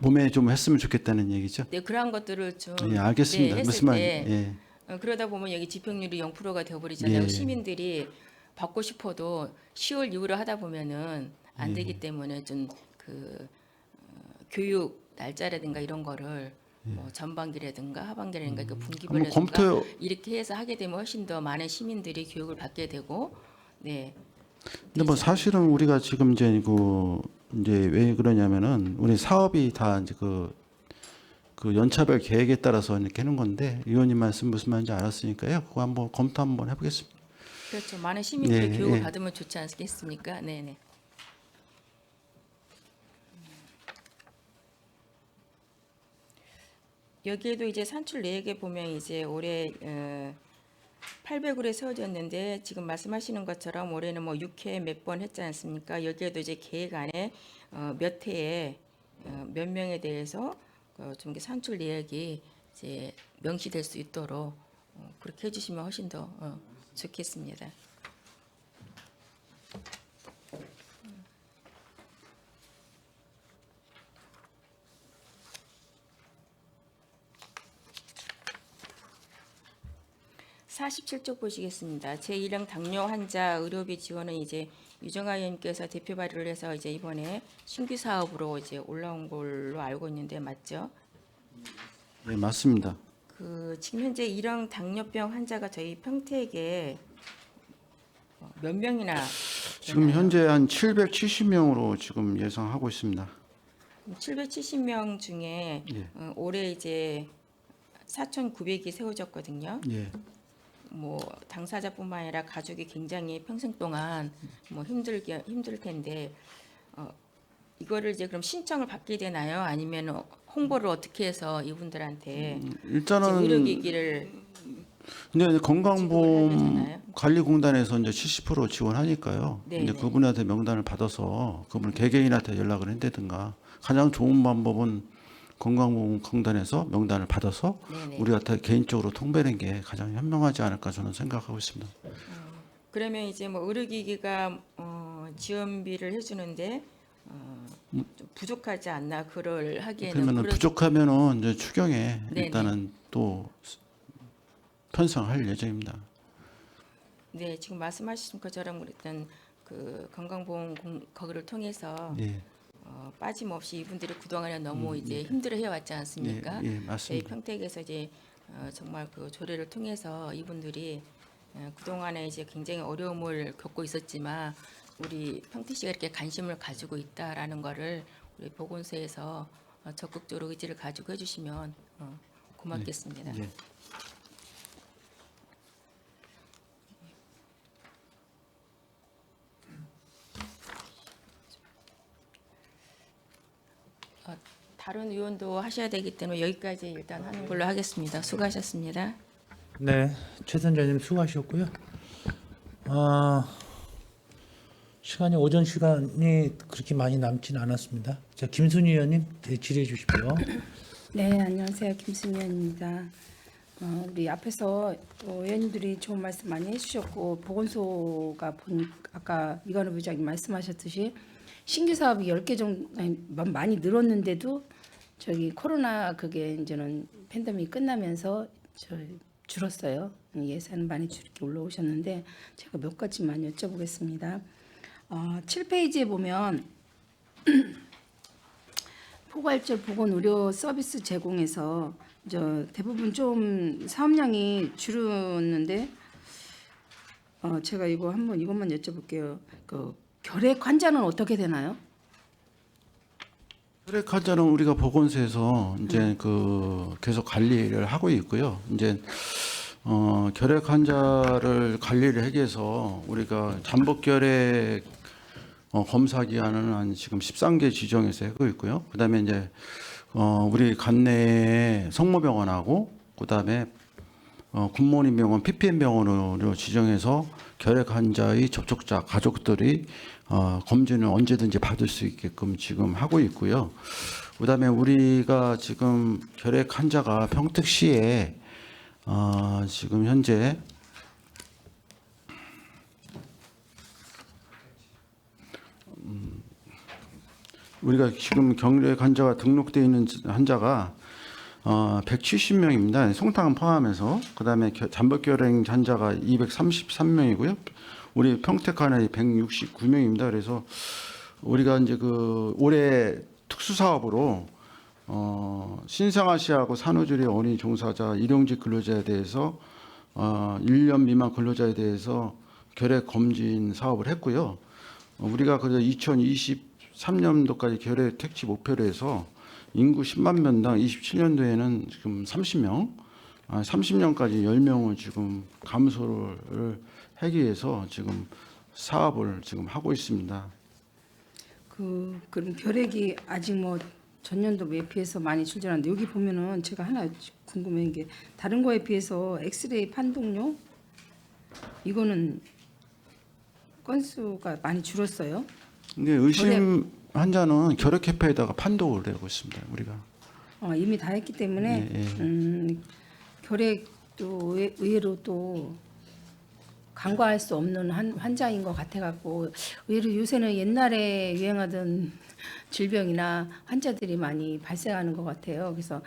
봄에 좀 했으면 좋겠다는 얘기죠. 네, 그러한 것들을 좀 예, 알겠습니다. 네, 했을 무슨 말? 때 예. 그러다 보면 여기 집행률이 0%가 되어버리잖아요. 예. 시민들이 받고 싶어도 10월 이후로 하다 보면은 안 되기 때문에 좀 그 교육 날짜라든가 이런 거를 뭐 전반기라든가 하반기라든가 그 한번 분기별로 검토. 이렇게 해서 하게 되면 훨씬 더 많은 시민들이 교육을 받게 되고 네. 근데 뭐 사실은 우리가 지금 이제 이제 왜 그러냐면은 우리 사업이 다 이제 그 연차별 계획에 따라서 이렇게 하는 건데 의원님 말씀 무슨 말인지 알았으니까요. 그거 한번 검토 한번 해보겠습니다. 그렇죠. 많은 시민들이 예, 교육을 예. 받으면 좋지 않겠습니까? 네네. 여기에도 이제 산출 내역에 보면 이제 올해 800으로 세워졌는데 지금 말씀하시는 것처럼 올해는 뭐 6회 몇 번 했지 않습니까? 여기에도 이제 계획 안에 몇 회에 몇 명에 대해서 좀 이렇게 산출 내역이 이제 명시될 수 있도록 그렇게 해주시면 훨씬 더 좋겠습니다. (47쪽) 보시겠습니다. 제1형 당뇨 환자 의료비 지원은 이제 유정아 의원님께서 대표 발의를 해서 이제 이번에 신규 사업으로 이제 올라온 걸로 알고 있는데 맞죠? 네, 맞습니다. 그 지금 현재 1형 당뇨병 환자가 저희 평택에 몇 명이나 지금 되나요? 현재 한 770명으로 지금 예상하고 있습니다. 770명 중에 예. 올해 이제 4,900이 세워졌거든요. 예. 뭐 당사자뿐만 아니라 가족이 굉장히 평생 동안 뭐 힘들 텐데 이거를 이제 그럼 신청을 받게 되나요? 아니면 홍보를 어떻게 해서 이분들한테 이제 일단은 의료기기를 근데 지급을 하게 건강보험 되나요? 관리공단에서 이제 70% 지원하니까요. 네, 이제 네. 그분한테 명단을 받아서 그분 개개인한테 연락을 한다든가 가장 좋은 방법은 건강보험공단에서 명단을 받아서 네네. 우리가 다 개인적으로 통보하는 게 가장 현명하지 않을까 저는 생각하고 있습니다. 그러면 이제 뭐 의료기기가 지원비를 해주는데 좀 부족하지 않나 그럴 하기에는 그러면은 그럴- 부족하면은 이제 추경에 네네. 일단은 또 편성할 예정입니다. 네 지금 말씀하신 것처럼 일단 그 건강보험 거기를 통해서 예, 빠짐없이 이분들이 그동안에 너무 이제 힘들어 해왔지 않습니까? 예, 예, 저희 맞습니다. 평택에서 이제 정말 그 조례를 통해서 이분들이 그동안에 이제 굉장히 어려움을 겪고 있었지만 우리 평택시가 이렇게 관심을 가지고 있다라는 거를 우리 보건소에서 적극적으로 의지를 가지고 해주시면 고맙겠습니다. 예. 다른 의원도 하셔야 되기 때문에 여기까지 일단 하는 걸로 하겠습니다. 수고하셨습니다. 네, 최선자님 수고하셨고요. 시간이 오전 시간이 그렇게 많이 남지는 않았습니다. 자, 김순희 의원님 질의해 주십시오. 네, 안녕하세요. 김순희 의원입니다. 우리 앞에서 의원님들이 좋은 말씀 많이 해주셨고 보건소가 아까 이관우 부장님 말씀하셨듯이 신규 사업이 10개 정도 많이 늘었는데도 저기 코로나 그게 이제는 팬데믹이 끝나면서 줄었어요. 예산 많이 줄게 올라오셨는데 제가 몇 가지만 여쭤보겠습니다. 7페이지에 보면 포괄적 보건 의료 서비스 제공에서 대부분 좀 사업량이 줄었는데 제가 이것만 여쭤볼게요. 그 결핵 환자는 어떻게 되나요? 혈액 환자는 우리가 보건소에서 이제 그 계속 관리를 하고 있고요. 이제 결핵 환자를 관리를 하기 위해서 우리가 잠복결핵 검사 기한은 한 지금 13개 지정해서 하고 있고요. 그다음에 이제 우리 관내에 성모병원하고 그다음에 굿모닝 병원, PPM 병원으로 지정해서 결핵 환자의 접촉자 가족들이 검진을 언제든지 받을 수 있게끔 지금 하고 있고요. 그다음에 우리가 지금 결핵 환자가 평택시에 지금 현재 우리가 지금 결핵 환자가 등록되어 있는 환자가 170명입니다. 송탕 포함해서. 그다음에 잠복결핵 환자가 233명이고요. 우리 평택 하나에 169명입니다. 그래서 우리가 이제 그 올해 특수 사업으로 신생아시하고 산후조리 어린이 종사자 일용직 근로자에 대해서 1년 미만 근로자에 대해서 결핵 검진 사업을 했고요. 우리가 그래서 2023년도까지 결핵 택지 목표로 해서 인구 10만 명당 27년도에는 지금 30명, 30년까지 10명을 지금 감소를 하기 위해서 지금 사업을 지금 하고 있습니다. 그럼 결핵이 아직 전년도에 비해서 많이 줄지않는데 여기 보면은 제가 하나 궁금한 게 다른 거에 비해서 엑스레이 판독용 이거는 건수가 많이 줄었어요. 근데 의심 환자는 결핵협회에다가 판독을 하고 있습니다. 우리가. 이미 다 했기 때문에 결핵도 의외로 또 간과할 수 없는 환자인 것 같아갖고 의외로 요새는 옛날에 유행하던 질병이나 환자들이 많이 발생하는 것 같아요. 그래서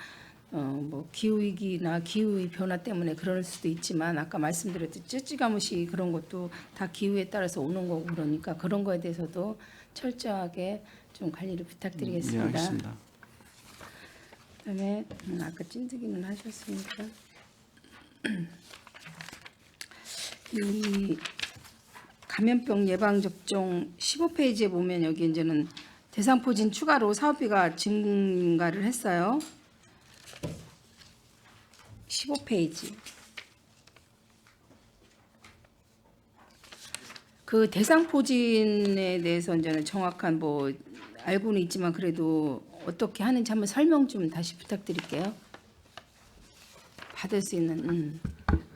기후 위기나 기후 변화 때문에 그럴 수도 있지만 아까 말씀드렸듯이 찌찌가무시 그런 것도 다 기후에 따라서 오는 거고 그러니까 그런 거에 대해서도 철저하게 좀 관리를 부탁드리겠습니다. 네, 알겠습니다. 그다음에 아까 찐득이는 하셨으니까 이 감염병 예방 접종 15페이지에 보면 여기 이제는 대상포진 추가로 사업비가 증가를 했어요. 15페이지. 그 대상포진에 대해서 이제는 정확한 알고는 있지만 그래도 어떻게 하는지 한번 설명 좀 다시 부탁드릴게요. 받을 수 있는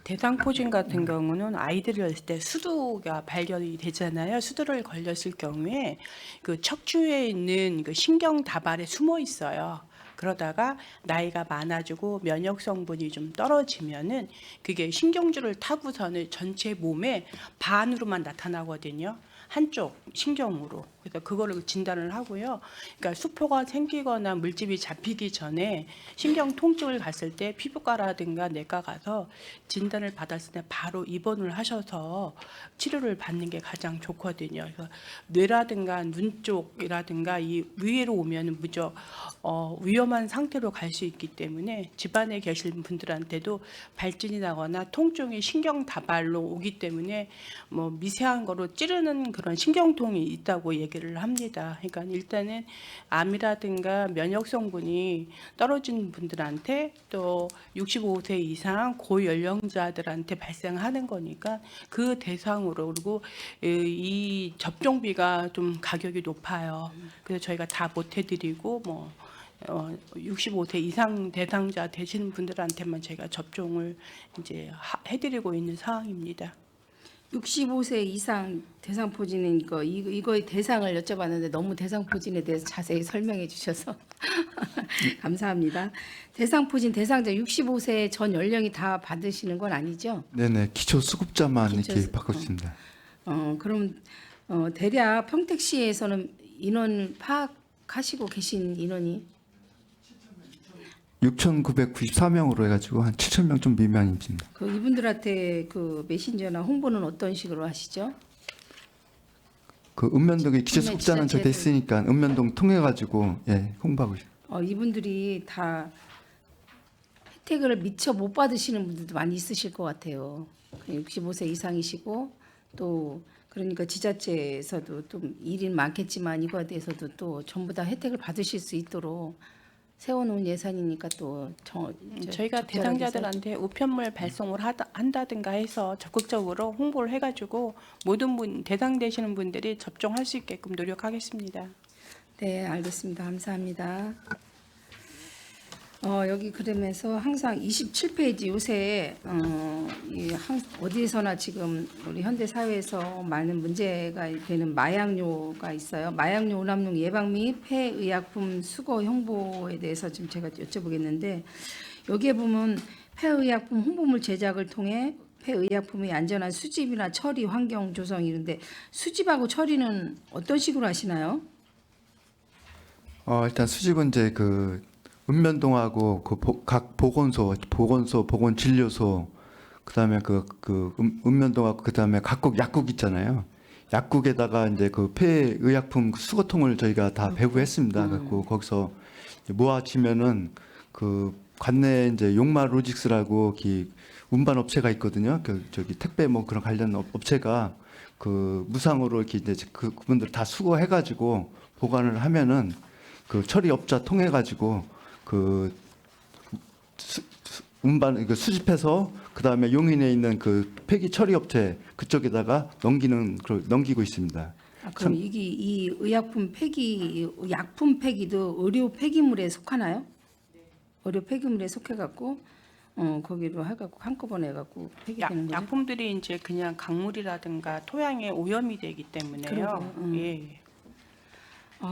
대상포진 같은 경우는 아이들을 낳을 때 수두가 발견이 되잖아요. 수두를 걸렸을 경우에 그 척추에 있는 그 신경 다발에 숨어 있어요. 그러다가 나이가 많아지고 면역 성분이 좀 떨어지면은 그게 신경줄을 타고서는 전체 몸에 반으로만 나타나거든요. 한쪽 신경으로. 그래서 그거를 진단을 하고요. 그러니까 수포가 생기거나 물집이 잡히기 전에 신경 통증을 갔을 때 피부과라든가 내과 가서 진단을 받았을 때 바로 입원을 하셔서 치료를 받는 게 가장 좋거든요. 그래서 뇌라든가 눈 쪽이라든가 이 위로 오면은 무척 위험한 상태로 갈 수 있기 때문에 집안에 계신 분들한테도 발진이 나거나 통증이 신경 다발로 오기 때문에 미세한 거로 찌르는 그런 신경통이 있다고 얘기를 얘기를 합니다. 그러니까 일단은 암이라든가 면역 성분이 떨어진 분들한테 또 65세 이상 고연령자들한테 발생하는 거니까 그 대상으로, 그리고 이 접종비가 좀 가격이 높아요. 그래서 저희가 다 못 해드리고 65세 이상 대상자 되시는 분들한테만 제가 접종을 이제 해드리고 있는 상황입니다. 65세 이상 대상포진인 이거의 대상을 여쭤봤는데 너무 대상포진에 대해서 자세히 설명해 주셔서 감사합니다. 대상포진 대상자 65세 전 연령이 다 받으시는 건 아니죠? 네네, 기초 수급자만 기초 이렇게 수- 받고 있습니다. 그럼 대략 평택시에서는 인원 파악하시고 계신 인원이 6,994명으로 해가지고 한 7,000명 좀 미만입니다. 그 이분들한테 그 메신저나 홍보는 어떤 식으로 하시죠? 그 읍면동의 기초 수급자는 저돼 지자체들. 있으니까 읍면동 통해 가지고 홍보하고 있습니다. 이분들이 다 혜택을 미처 못 받으시는 분들도 많이 있으실 것 같아요. 65세 이상이시고 또 그러니까 지자체에서도 좀 일이 많겠지만 이거에 대해서도 또 전부 다 혜택을 받으실 수 있도록 세워놓은 예산이니까 또 저희가 적절하게 대상자들한테 우편물 발송을 한다든가 해서 적극적으로 홍보를 해가지고 모든 대상되시는 분들이 접종할 수 있게끔 노력하겠습니다. 네, 알겠습니다. 감사합니다. 여기 그러면서 항상 27페이지 요새 어디에서나 지금 우리 현대 사회에서 많은 문제가 되는 마약류가 있어요. 마약류 오남용 예방 및 폐의약품 수거 홍보에 대해서 지금 제가 여쭤보겠는데 여기에 보면 폐의약품 홍보물 제작을 통해 폐의약품의 안전한 수집이나 처리 환경 조성 이런데 수집하고 처리는 어떤 식으로 하시나요? 일단 수집은 이제 그 읍면동하고 각 보건소, 보건진료소, 그다음에 읍면동하고 그다음에 각국 약국 있잖아요. 약국에다가 이제 그 폐의약품 수거통을 저희가 다 배부했습니다. 갖고 거기서 모아지면은 그 관내에 이제 용마 로직스라고 운반 업체가 있거든요. 저기 택배 뭐 그런 관련 업체가 그 무상으로 이렇게 이제 그분들 다 수거해가지고 보관을 하면은 그 처리업자 통해 가지고 그 운반 수집해서 그 다음에 용인에 있는 그 폐기 처리업체 그쪽에다가 넘기고 있습니다. 그럼 이 의약품 폐기, 약품 폐기도 의료 폐기물에 속하나요? 의료 폐기물에 속해갖고 거기로 해갖고 한꺼번에 해갖고 폐기되는 거죠? 약품들이 이제 그냥 강물이라든가 토양에 오염이 되기 때문에요. 그러게요. 예.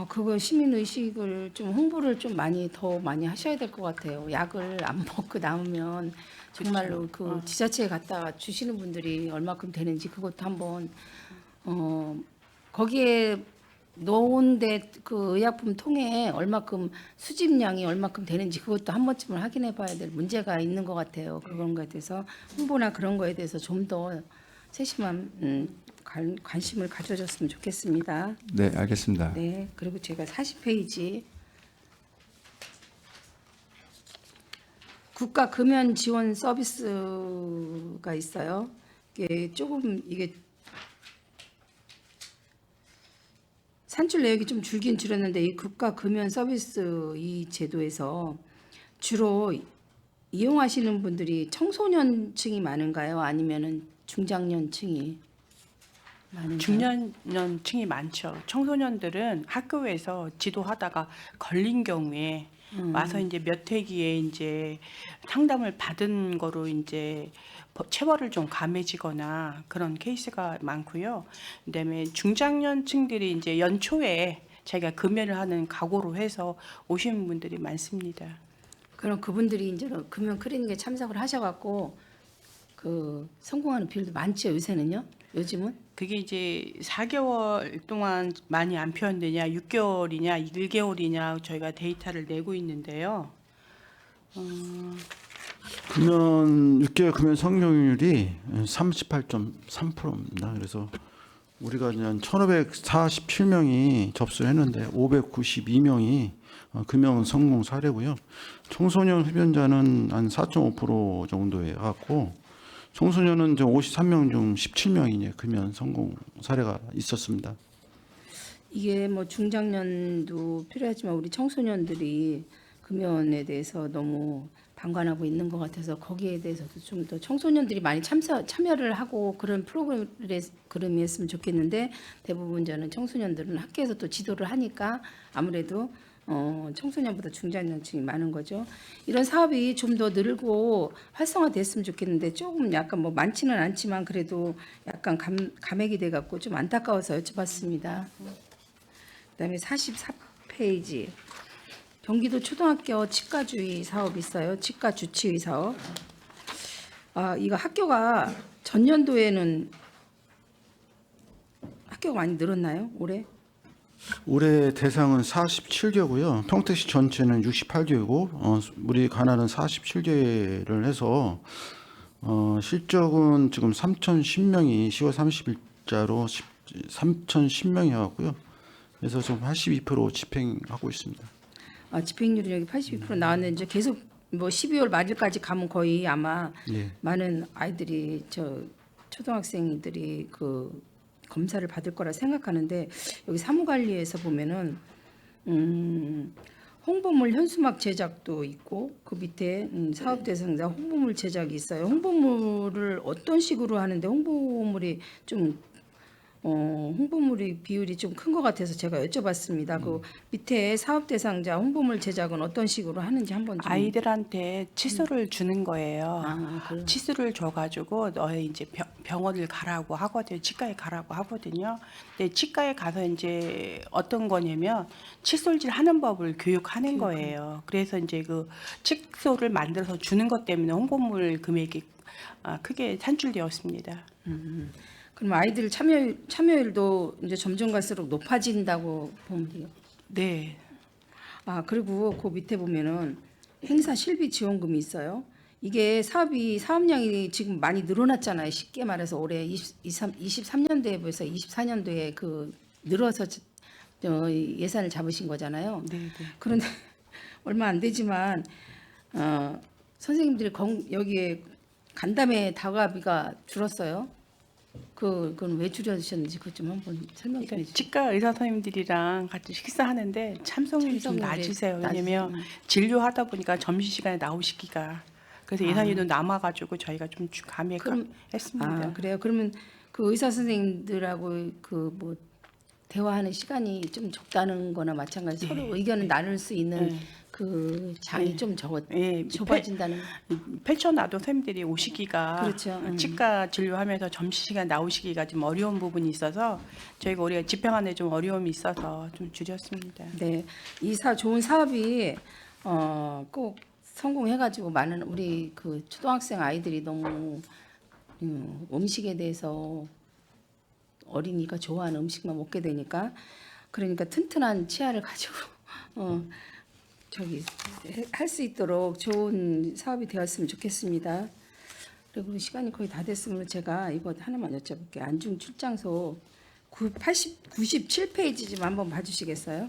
그거 시민 의식을 좀 홍보를 좀 더 많이 하셔야 될 것 같아요. 약을 안 먹고 남으면 정말로 그 지자체에 갖다가 주시는 분들이 얼마큼 되는지 그것도 한번 거기에 넣은데 그 의약품 통에 얼마큼 수집량이 얼마큼 되는지 그것도 한 번쯤은 확인해 봐야 될 문제가 있는 것 같아요. 그런 거에 대해서 홍보나 그런 거에 대해서 좀 더 세심한 관심을 가져줬으면 좋겠습니다. 네, 알겠습니다. 네, 그리고 제가 40페이지 국가 금연 지원 서비스가 있어요. 이게 산출 내역이 좀 줄긴 줄었는데 이 국가 금연 서비스 이 제도에서 주로 이용하시는 분들이 청소년층이 많은가요? 아니면은 중장년층이 많은가요? 중년층이 많죠. 청소년들은 학교에서 지도하다가 걸린 경우에 와서 이제 몇 회기에 이제 상담을 받은 거로 이제 체벌을 좀 감해지거나 그런 케이스가 많고요. 그다음에 중장년층들이 이제 연초에 자기가 금연을 하는 각오로 해서 오시는 분들이 많습니다. 그럼 그분들이 이제 금연 클리닉에 참석을 하셔갖고 그 성공하는 비율도 많죠 요새는요. 요즘은 그게 이제 4개월 동안 많이 안 표현되냐, 6개월이냐, 1개월이냐 저희가 데이터를 내고 있는데요. 금연 6개월 금연 성공률이 38.3%입니다. 그래서 우리가 그냥 1,547명이 접수를 했는데 592명이 금연 성공 사례고요. 청소년 흡연자는 한 4.5% 정도에 갖고 청소년은 이제 53명 중 17명이 금연 성공 사례가 있었습니다. 이게 뭐 중장년도 필요하지만 우리 청소년들이 금연에 대해서 너무 방관하고 있는 것 같아서 거기에 대해서도 좀 더 청소년들이 많이 참여를 하고 그런 프로그램이 했으면 좋겠는데 대부분 저는 청소년들은 학교에서 또 지도를 하니까 아무래도 청소년보다 중장년층이 많은 거죠. 이런 사업이 좀 더 늘고 활성화됐으면 좋겠는데 조금 약간 뭐 많지는 않지만 그래도 약간 감액이 돼갖고 좀 안타까워서 여쭤봤습니다. 그다음에 44페이지 경기도 초등학교 치과주의 사업 있어요. 치과 주치의 사업. 이거 학교가 전년도에는 학교가 많이 늘었나요? 올해 대상은 47개고요. 평택시 전체는 68개고 우리 관할은 47개를 해서 실적은 지금 3,010명이 10월 30일자로 3,010명이었고요. 그래서 좀 82% 집행하고 있습니다. 집행률이 여기 82% 나왔는데 이제 계속 뭐 12월 말일까지 가면 거의 아마 예. 많은 아이들이 초등학생들이 그 검사를 받을 거라 생각하는데 여기 사무관리에서 보면은 홍보물 현수막 제작도 있고 그 밑에 사업 대상자 홍보물 제작이 있어요. 홍보물을 어떤 식으로 하는데 홍보물이 좀 홍보물이 비율이 좀 큰 것 같아서 제가 여쭤봤습니다. 그 밑에 사업 대상자 홍보물 제작은 어떤 식으로 하는지 한번 좀. 아이들한테 칫솔을 주는 거예요. 그래요? 칫솔을 줘가지고 너희 이제 병원을 가라고 하거든요. 치과에 가라고 하거든요. 근데 치과에 가서 이제 어떤 거냐면 칫솔질 하는 법을 교육하는 거예요. 그래서 이제 그 칫솔을 만들어서 주는 것 때문에 홍보물 금액이 크게 산출되었습니다. 그럼 아이들 참여율도 이제 점점 갈수록 높아진다고 보면 돼요. 네. 그리고 그 밑에 보면은 행사 실비 지원금이 있어요. 이게 사업량이 지금 많이 늘어났잖아요. 쉽게 말해서 올해 23년도에 비해서 24년도에 그 늘어서 예산을 잡으신 거잖아요. 네. 그런데 얼마 안 되지만 선생님들이 여기에 간담회 다과비가 줄었어요. 그건 왜 줄여주셨는지 그것 좀 한번 설명 좀 해주세요. 치과 의사 선생님들이랑 같이 식사하는데 참석률이 좀 참석률이 낮으세요. 왜냐면 진료하다 보니까 점심시간에 나오시기가 그래서 예산이 좀 남아가지고 저희가 좀 감액했습니다. 그래요. 그러면 그 의사 선생님들하고 그 뭐 대화하는 시간이 좀 적다는 거나 마찬가지 서로 의견을 나눌 수 있는 그 장이 좀 좁아진다는. 펼쳐놔도 선생님들이 오시기가 그렇죠. 치과 진료하면서 점심시간 나오시기가 좀 어려운 부분이 있어서 저희가 우리가 집행하는데 좀 어려움이 있어서 좀 줄였습니다. 네, 좋은 사업이 꼭 성공해가지고 많은 우리 그 초등학생 아이들이 너무 음식에 대해서 어린이가 좋아하는 음식만 먹게 되니까 그러니까 튼튼한 치아를 가지고 할 수 있도록 좋은 사업이 되었으면 좋겠습니다. 그리고 시간이 거의 다 됐으면 제가 이거 하나만 여쭤볼게요. 안중 출장소 97페이지 좀 한번 봐주시겠어요?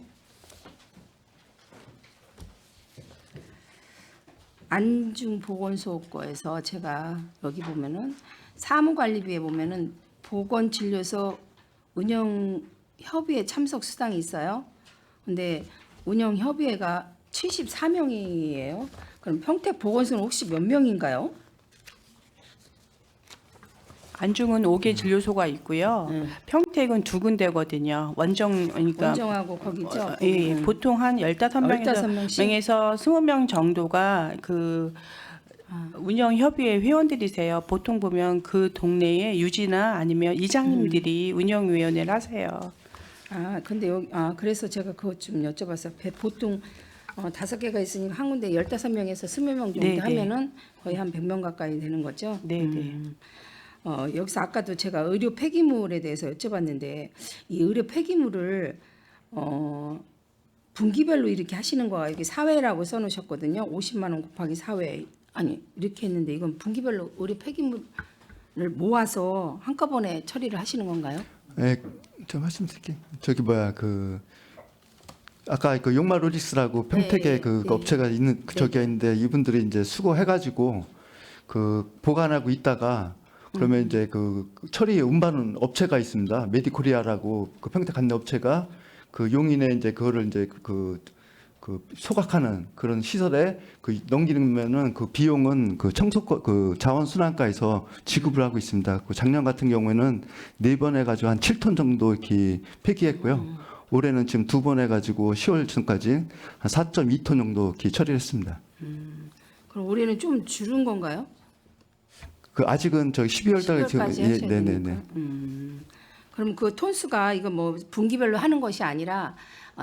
안중보건소 거에서 제가 여기 보면은 사무관리비에 보면은 보건진료소 운영협의회 참석 수당이 있어요. 근데 운영협의회가 74명이에요. 그럼 평택보건소는 혹시 몇 명인가요? 안중은 5개 진료소가 있고요. 평택은 2군데거든요. 그러니까 원정하고 거기죠? 보통 한 15명에서 20명 정도가 그 운영 협의회 회원들이세요. 보통 보면 그 동네에 유지나 아니면 이장님들이 운영위원회를 하세요. 근데 여기 그래서 제가 그것 좀 여쭤봤어요. 보통 5개가 있으니까 한 군데 15명에서 20명 정도 네네. 하면은 거의 한 100명 가까이 되는 거죠? 네. 여기서 아까도 제가 의료 폐기물에 대해서 여쭤봤는데 이 의료 폐기물을 분기별로 이렇게 하시는 거가 여기 사회라고 써놓으셨거든요. 50만 원 곱하기 사회 이렇게 했는데 이건 분기별로 의료 폐기물을 모아서 한꺼번에 처리를 하시는 건가요? 네, 좀 말씀드릴게요. 아까 그 용마로리스라고 평택에 그 업체가 있는 저기가 있는데 이분들이 이제 수거해가지고 그 보관하고 있다가 그러면 이제 그 처리 운반은 업체가 있습니다. 메디코리아라고 그 평택 관내 업체가 그 용인에 이제 그거를 이제 그 소각하는 그런 시설에 그 넘기면은 그 비용은 그 청소권 그 자원순환과에서 지급을 하고 있습니다. 그 작년 같은 경우에는 4번 해가지고 한 7톤 정도 이렇게 폐기했고요. 올해는 지금 2번 해가지고 10월 전까지 한 4.2톤 정도 이렇게 처리를 했습니다. 그럼 올해는 좀 줄은 건가요? 그 아직은 저희 12월 달에 지금 12월까지 하셔야 네네네. 되니까. 그럼 그 톤수가 이거 뭐 분기별로 하는 것이 아니라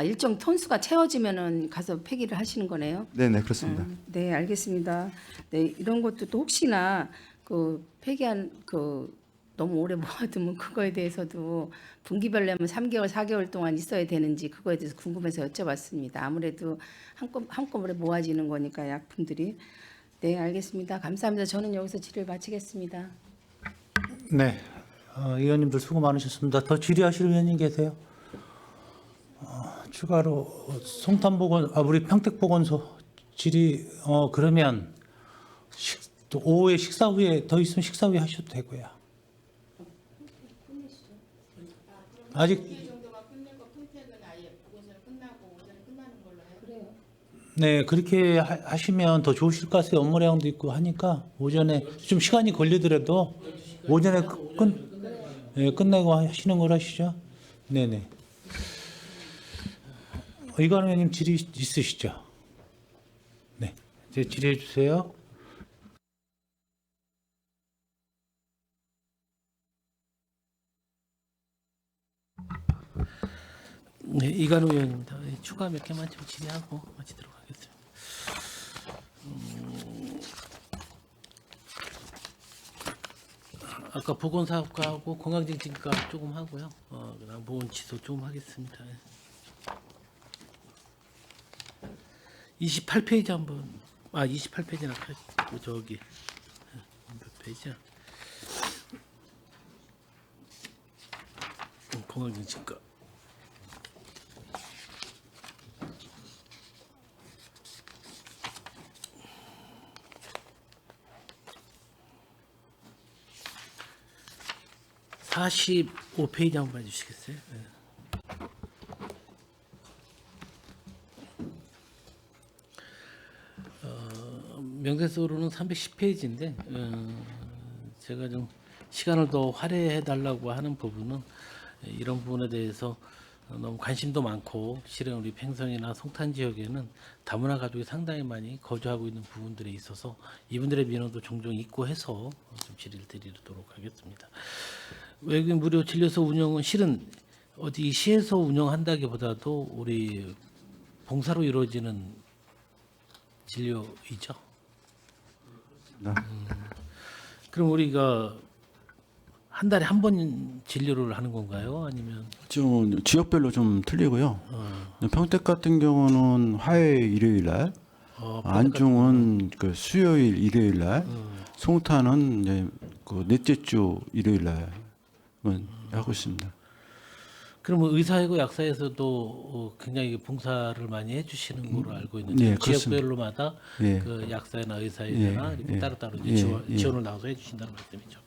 일정 톤수가 채워지면은 가서 폐기를 하시는 거네요. 네네 그렇습니다. 네, 알겠습니다. 네, 이런 것도 또 혹시나 그 폐기한 그 너무 오래 모아두면 그거에 대해서도 분기별로 하면 3개월, 4개월 동안 있어야 되는지 그거에 대해서 궁금해서 여쭤봤습니다. 아무래도 한꺼번에 모아지는 거니까 약품들이. 네, 알겠습니다. 감사합니다. 저는 여기서 질의를 마치겠습니다. 네, 의원님들 수고 많으셨습니다. 더 질의하실 의원님 계세요? 추가로 우리 평택보건소 질의 그러면 또 오후에 식사 후에 더 있으면 식사 후에 하셔도 되고요. 아직 네, 그렇게 하시면 더 좋으실 것 같아요. 업무량도 있고 하니까 오전에 좀 시간이 걸리더라도 오전에 끝내고 하시는 걸 하시죠. 네네. 이관우 의원님 질의 있으시죠? 네, 이제 질의해 주세요. 네, 이관우 의원입니다. 추가 몇 개만 좀 질의하고 마치도록 하겠습니다. 아까 보건사업과하고 건강증진과 조금 하고요. 그다음 보건치료 조금 하겠습니다. 28페이지 한번 28페이지는 아까 저기 몇 페이지야? 건강증진과 (45페이지) 한번 봐주시겠어요? 네. 명세서로는 310페이지인데 제가 좀 시간을 더 할애해 달라고 하는 부분은 이런 부분에 대해서 너무 관심도 많고 실은 우리 팽성이나 송탄 지역에는 다문화 가족이 상당히 많이 거주하고 있는 부분들에 있어서 이분들의 민원도 종종 있고 해서 좀 질의를 드리도록 하겠습니다. 외국인 무료 진료소 운영은 실은 어디 시에서 운영한다기보다도 우리 봉사로 이루어지는 진료이죠. 그럼 우리가 한 달에 한 번 진료를 하는 건가요? 아니면 좀 지역별로 좀 틀리고요. 평택 같은 경우는 화요일, 일요일 날, 안중은 그 수요일, 일요일 날, 송탄은 이제 그 넷째 주 일요일 날 하고 있습니다. 그러면 의사이고 약사에서도 굉장히 봉사를 많이 해주시는 걸로 알고 있는데 네, 그렇습니다. 지역별로마다 예. 그 약사나 의사이나 예, 이렇게 예. 따로따로 예, 지원을 나와서 해주신다는 말씀이죠.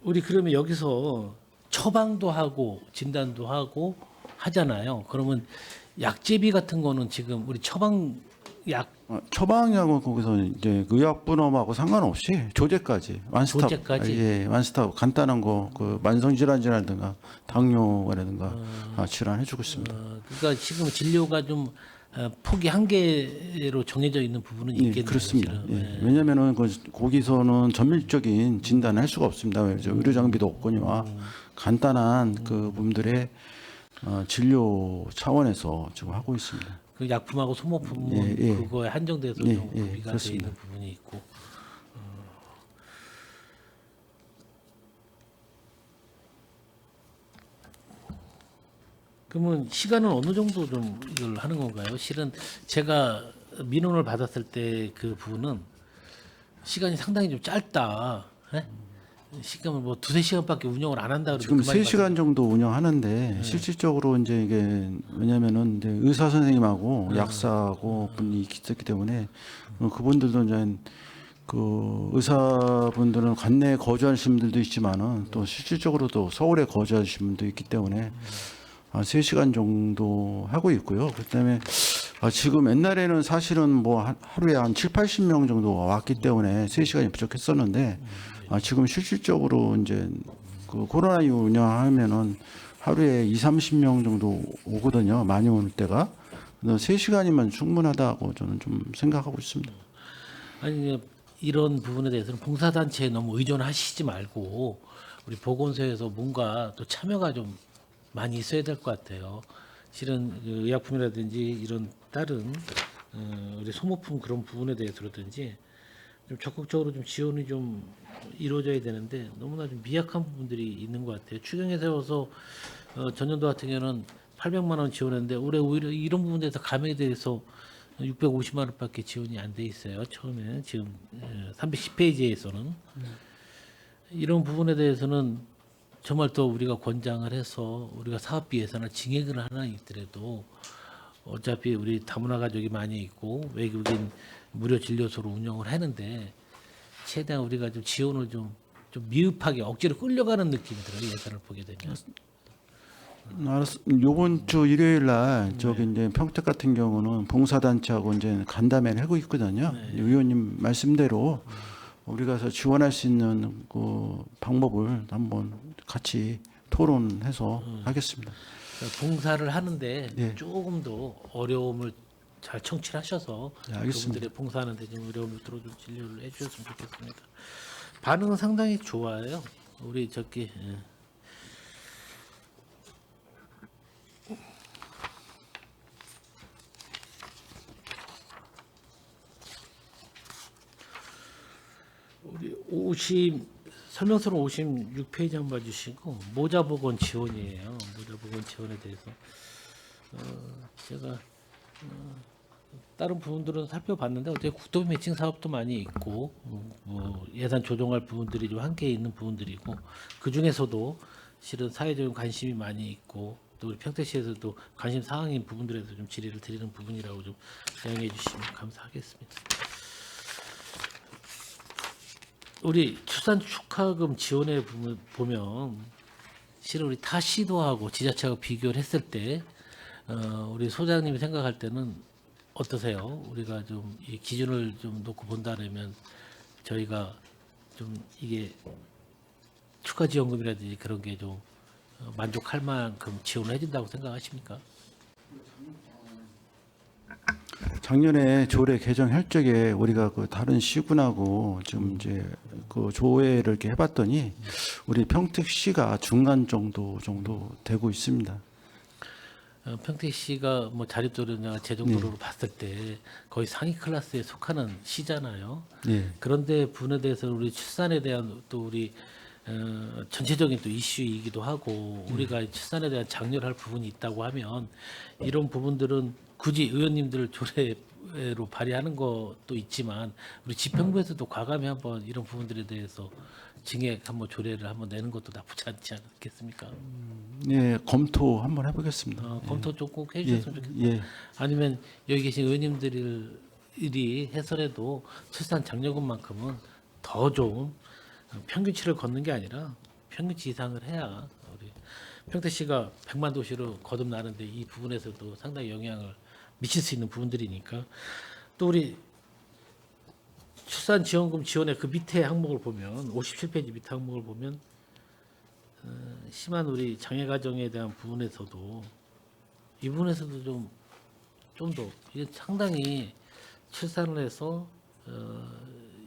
우리 그러면 여기서 처방도 하고 진단도 하고 하잖아요. 그러면 약제비 같은 거는 지금 우리 처방 약 처방약은 거기서 이제 의약분업하고 상관없이 조제까지 완스톱, 조제까지? 예, 완스톱 간단한 거 그 만성질환이라든가 당뇨라든가 질환 해주고 있습니다. 그러니까 지금 진료가 좀 폭이 한계로 정해져 있는 부분은 예, 있겠네요. 그렇습니다. 실은. 예. 네. 왜냐하면은 거기서는 전밀적인 진단을 할 수가 없습니다. 의료 장비도 없거니와 간단한 그 분들의 진료 차원에서 지금 하고 있습니다. 그 약품하고 소모품은 예, 예. 그거에 한정돼서 예, 좀 예, 구비가 돼 그렇습니다. 있는 부분이 있고. 그러면 시간은 어느 정도 좀 이걸 하는 건가요? 실은 제가 민원을 받았을 때 그 부분은 시간이 상당히 좀 짧다. 예? 시간을 뭐 2-3시간밖에 운영을 안 한다. 지금 3시간 정도 운영하는데 실질적으로 이제 이게 왜냐면은 이제 의사 선생님하고 약사하고 분이 있었기 때문에 그분들도 이제 그 의사분들은 관내에 거주하시는 분들도 있지만은 또 실질적으로도 서울에 거주하시는 분도 있기 때문에 3시간 정도 하고 있고요. 그다음에 지금 옛날에는 사실은 뭐 하루에 한 7, 80명 정도가 왔기 때문에 3시간이 부족했었는데 지금 실질적으로 이제 그 코로나19 운영하면은 하루에 2, 30명 정도 오거든요. 많이 올 때가. 그래서 3시간이면 충분하다고 저는 좀 생각하고 있습니다. 아니 이런 부분에 대해서는 봉사단체에 너무 의존하시지 말고 우리 보건소에서 뭔가 또 참여가 좀 많이 있어야 될 것 같아요. 실은 그 의약품이라든지 이런 다른 우리 소모품 그런 부분에 대해서라든지 좀 적극적으로 좀 지원이 좀 이루어져야 되는데 너무나 좀 미약한 부분들이 있는 것 같아요. 추경에 세워서 전년도 같은 경우는 800만 원 지원했는데 올해 오히려 이런 부분에서 감액에 대해서 650만 원밖에 지원이 안 돼 있어요. 처음에 지금 310페이지에서는 이런 부분에 대해서는 정말 또 우리가 권장을 해서 우리가 사업비 예산을 증액을 하나 있더라도 어차피 우리 다문화 가족이 많이 있고 외국인 무료 진료소로 운영을 하는데 최대한 우리가 좀 지원을 좀 미흡하게 억지로 끌려가는 느낌이 들어요. 예산을 보게 되면. 요번 주 일요일 날 저기 이제 평택 같은 경우는 봉사단체하고 이제 간담회를 하고 있거든요. 의원님 말씀대로 우리가 지원할 수 있는 그 방법을 한번 같이 토론해서 하겠습니다. 그러니까 봉사를 하는데 예. 조금 더 어려움을 잘 청취를 하셔서 네, 알겠습니다. 그분들의 봉사하는데 좀 어려움을 들어 좀 진료를 해주셨으면 좋겠습니다. 반응은 상당히 좋아요. 우리 저기 우리 설명서는 56페이지 한번 봐주시고 모자보건 지원이에요. 모자보건 지원에 대해서 제가 다른 부분들은 살펴봤는데 어떻게 국토비 매칭 사업도 많이 있고 뭐 예산 조정할 부분들이 좀 함께 있는 부분들이고 그 중에서도 실은 사회적인 관심이 많이 있고 또 우리 평택시에서도 관심 사항인 부분들에서 좀 질의를 드리는 부분이라고 좀 사용해 주시면 감사하겠습니다. 우리 출산 축하금 지원에 보면 실은 우리 타 시도하고 지자체하고 비교를 했을 때 우리 소장님이 생각할 때는 어떠세요? 우리가 좀 이 기준을 좀 놓고 본다면 저희가 좀 이게 축하 지원금이라든지 그런 게 좀 만족할 만큼 지원을 해준다고 생각하십니까? 작년에 조례 개정할 적에 우리가 그 다른 시군하고 지금 이제 그 조회를 이렇게 해봤더니 우리 평택시가 중간 정도 되고 있습니다. 평택시가 뭐 자립도로나 재정도로로 봤을 때 거의 상위 클래스에 속하는 시잖아요. 예. 그런데 부분에 대해서 우리 출산에 대한 또 우리 전체적인 또 이슈이기도 하고 우리가 출산에 대한 장려를 할 부분이 있다고 하면 이런 부분들은 굳이 의원님들 조례로 발의하는 것도 있지만 우리 지평부에서도 과감히 한번 이런 부분들에 대해서 증액 한번 조례를 한번 내는 것도 나쁘지 않지 않겠습니까? 예, 검토 한번 해보겠습니다. 검토 좀 꼭 해주셨으면 좋겠어요. 예. 아니면 여기 계신 의원님들이 해설해도 출산 장려금만큼은 더 좀 평균치를 걷는 게 아니라 평균치 이상을 해야 우리 평택시가 100만 도시로 거듭나는데 이 부분에서도 상당히 영향을 미칠 수 있는 부분들이니까 또 우리 출산 지원금 지원의 그 밑에 항목을 보면 57페이지 밑에 항목을 보면 심한 우리 장애 가정에 대한 부분에서도 이 부분에서도 좀 더 이게 상당히 출산을 해서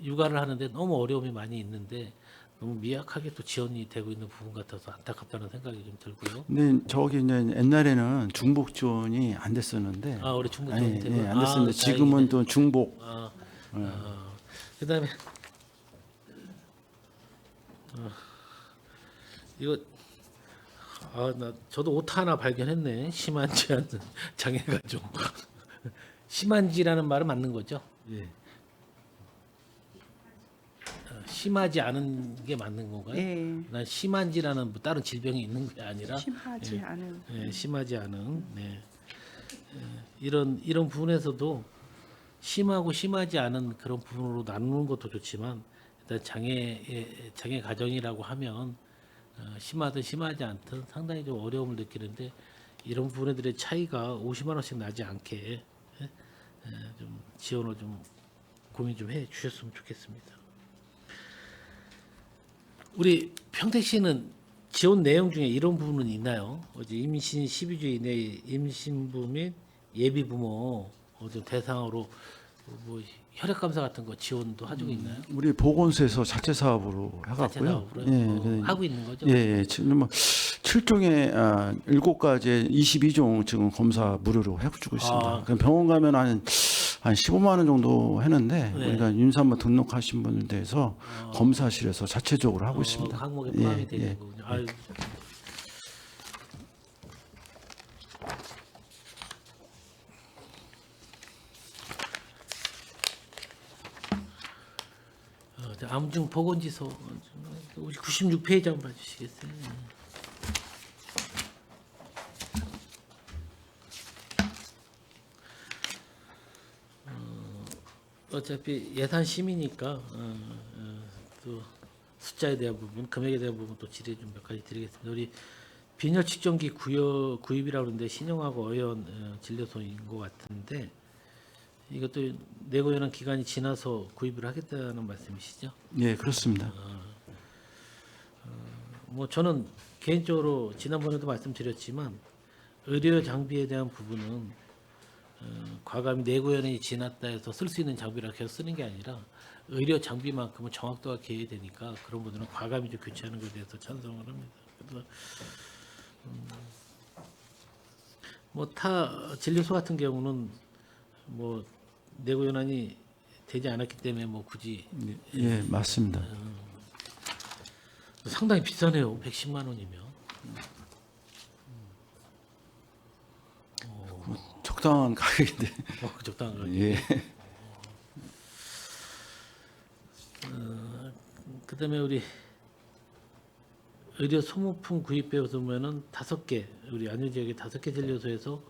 육아를 하는데 너무 어려움이 많이 있는데 너무 미약하게 또 지원이 되고 있는 부분 같아서 안타깝다는 생각이 좀 들고요. 근데 저기 이제 옛날에는 중복 지원이 안 됐었는데, 우리 중복 아니, 지원이 되고 안 됐었는데 지금은 또 중복. 그다음에 이거 저도 오타 하나 발견했네. 심하지 않은 장애가 좀 심한지라는 말은 맞는 거죠? 예. 심하지 않은 게 맞는 건가요? 예. 난 심한지라는 뭐 다른 질병이 있는 게 아니라 심하지 않은. 심하지 않은 이런 부분에서도 심하고 심하지 않은 그런 부분으로 나누는 것도 좋지만 일단 장애 가정이라고 하면 심하든 심하지 않든 상당히 좀 어려움을 느끼는데 이런 부분들의 차이가 50만 원씩 나지 않게 좀 지원을 좀 고민 좀 해 주셨으면 좋겠습니다. 우리 평택시는 지원 내용 중에 이런 부분은 있나요? 어제 임신 12주 이내 임신부 및 예비부모 좀 대상으로 뭐 혈액 검사 같은 거 지원도 해주고 있나요? 우리 보건소에서 자체 사업으로 자체 해갖고요. 사업으로 예, 하고 있는 거죠? 예, 예. 지금 뭐 7종의 7가지 22종 지금 검사 무료로 해주고 있습니다. 아. 그럼 병원 가면 한 15만 원 정도 했는데 네. 우리가 윤산모 등록하신 분들 대해서 검사실에서 자체적으로 하고 있습니다. 항목에 예, 포함이 예. 되는 거군요. 아유. 암중 보건지소 96페이지 한번 봐주시겠어요? 어차피 예산 심의니까 또 숫자에 대한 부분, 금액에 대한 부분 또 질의 좀 몇 가지 드리겠습니다. 우리 빈혈 측정기 구입이라고 그러는데 신형하고 어연 진료소인 것 같은데 이것도 내고연한 기간이 지나서 구입을 하겠다는 말씀이시죠? 예, 그렇습니다. 뭐 저는 개인적으로 지난번에도 말씀드렸지만 의료 장비에 대한 부분은 과감히 내고연이 지났다 해서 쓸 수 있는 장비라 계속 쓰는 게 아니라 의료 장비만큼은 정확도가 기해야 되니까 그런 분들은 과감히 좀 교체하는 것에 대해서 찬성을 합니다. 그래서 뭐 타 진료소 같은 경우는 뭐 내고연환이 되지 않았기 때문에 뭐 굳이 예, 맞습니다. 상당히 비싸네요. 110만 원이면. 적당한 가격인데. 적당한 거. 예. 그다음에 우리 의료 소모품 구입 배우면은 5개 우리 안유 지역의 5개 진료소에서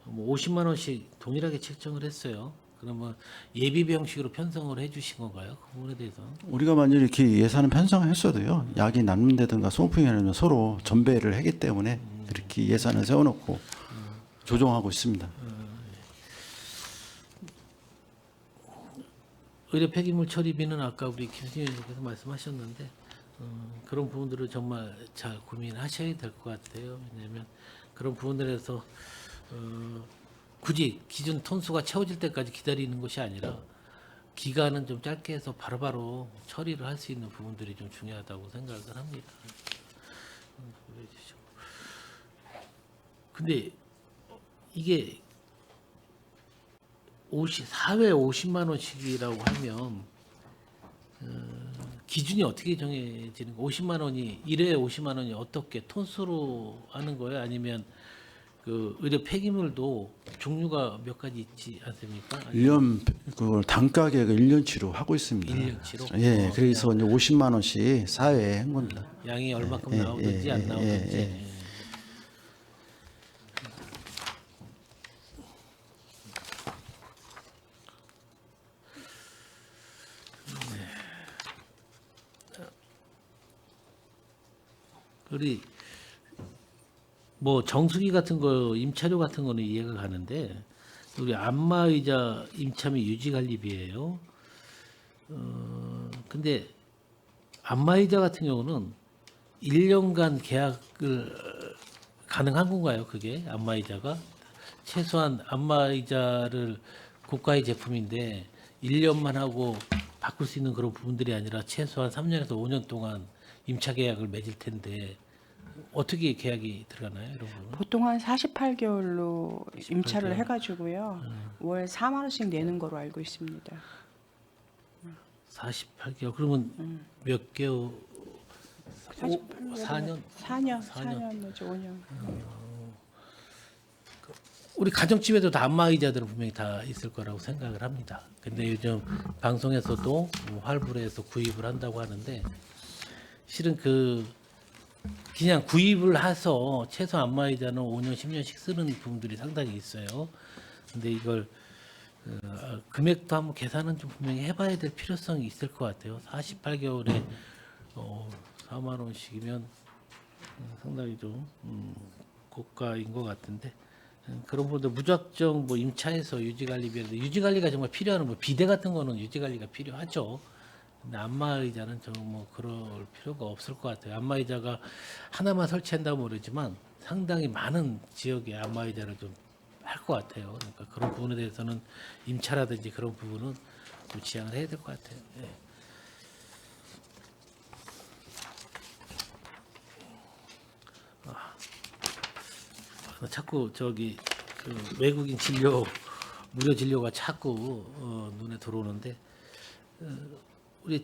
뭐 50만 원씩 동일하게 책정을 했어요. 그러면 예비 형식으로 편성을 해주신 건가요? 그 부분에 대해서? 우리가 만약 이렇게 예산을 편성했어도요, 약이 남는다든가 소모품이 나면 서로 전배를 하기 때문에 이렇게 예산을 세워놓고 조정하고 있습니다. 의료 폐기물 처리비는 아까 우리 김승현 의원께서 말씀하셨는데 그런 부분들을 정말 잘 고민하셔야 될 것 같아요. 왜냐하면 그런 부분들에서 굳이 기준 톤수가 채워질 때까지 기다리는 것이 아니라 기간은 좀 짧게 해서 바로바로 처리를 할 수 있는 부분들이 좀 중요하다고 생각을 합니다. 근데 이게 4회 50만 원씩이라고 하면 기준이 어떻게 정해지는 거? 50만 원이 1회에 50만 원이 어떻게 톤수로 하는 거예요? 아니면 그 의료 폐기물도 종류가 몇 가지 있지 않습니까? 1년 그걸 단가 계획을 1년치로 하고 있습니다. 1년치로? 예, 그래서 이제 50만 원씩 4회에 한 겁니다. 양이 얼마큼 예, 나오든지 예, 안 예, 나오든지. 예, 우리 뭐 정수기 같은 거 임차료 같은 거는 이해가 가는데 우리 안마의자 임차 및 유지 관리비예요. 근데 안마의자 같은 경우는 1년간 계약을 가능한 건가요? 그게 안마의자가 최소한 안마의자를 고가의 제품인데 1년만 하고 바꿀 수 있는 그런 부분들이 아니라 최소한 3년에서 5년 동안 임차 계약을 맺을 텐데 어떻게 계약이 들어가나요, 이런 거? 보통 한 48개월로 임차를 48개월. 해가지고요. 월 4만 원씩 내는 거로 알고 있습니다. 48개월 그러면 몇 개월? 4년? 4년 내지 5년. 우리 가정집에도 다 안마의자들은 분명히 다 있을 거라고 생각을 합니다. 근데 요즘 방송에서도 뭐 활발해서 구입을 한다고 하는데 실은 그냥 구입을 해서 최소 안마의자는 5년, 10년씩 쓰는 부분들이 상당히 있어요. 근데 이걸 금액도 한번 계산은 좀 분명히 해봐야 될 필요성이 있을 것 같아요. 48개월에 4만 원씩이면 상당히 좀 고가인 것 같은데 그런 분들 무작정 뭐 임차해서 유지관리비인데 유지관리가 정말 필요한 뭐 비대 같은 거는 유지관리가 필요하죠. 근데 안마의자는 좀 뭐 그럴 필요가 없을 것 같아요. 안마의자가 하나만 설치한다고 모르지만 상당히 많은 지역에 안마의자를 좀 할 것 같아요. 그러니까 그런 부분에 대해서는 임차라든지 그런 부분은 좀 지양을 해야 될 것 같아요. 예. 자꾸 저기 그 외국인 진료 무료 진료가 자꾸 눈에 들어오는데 우리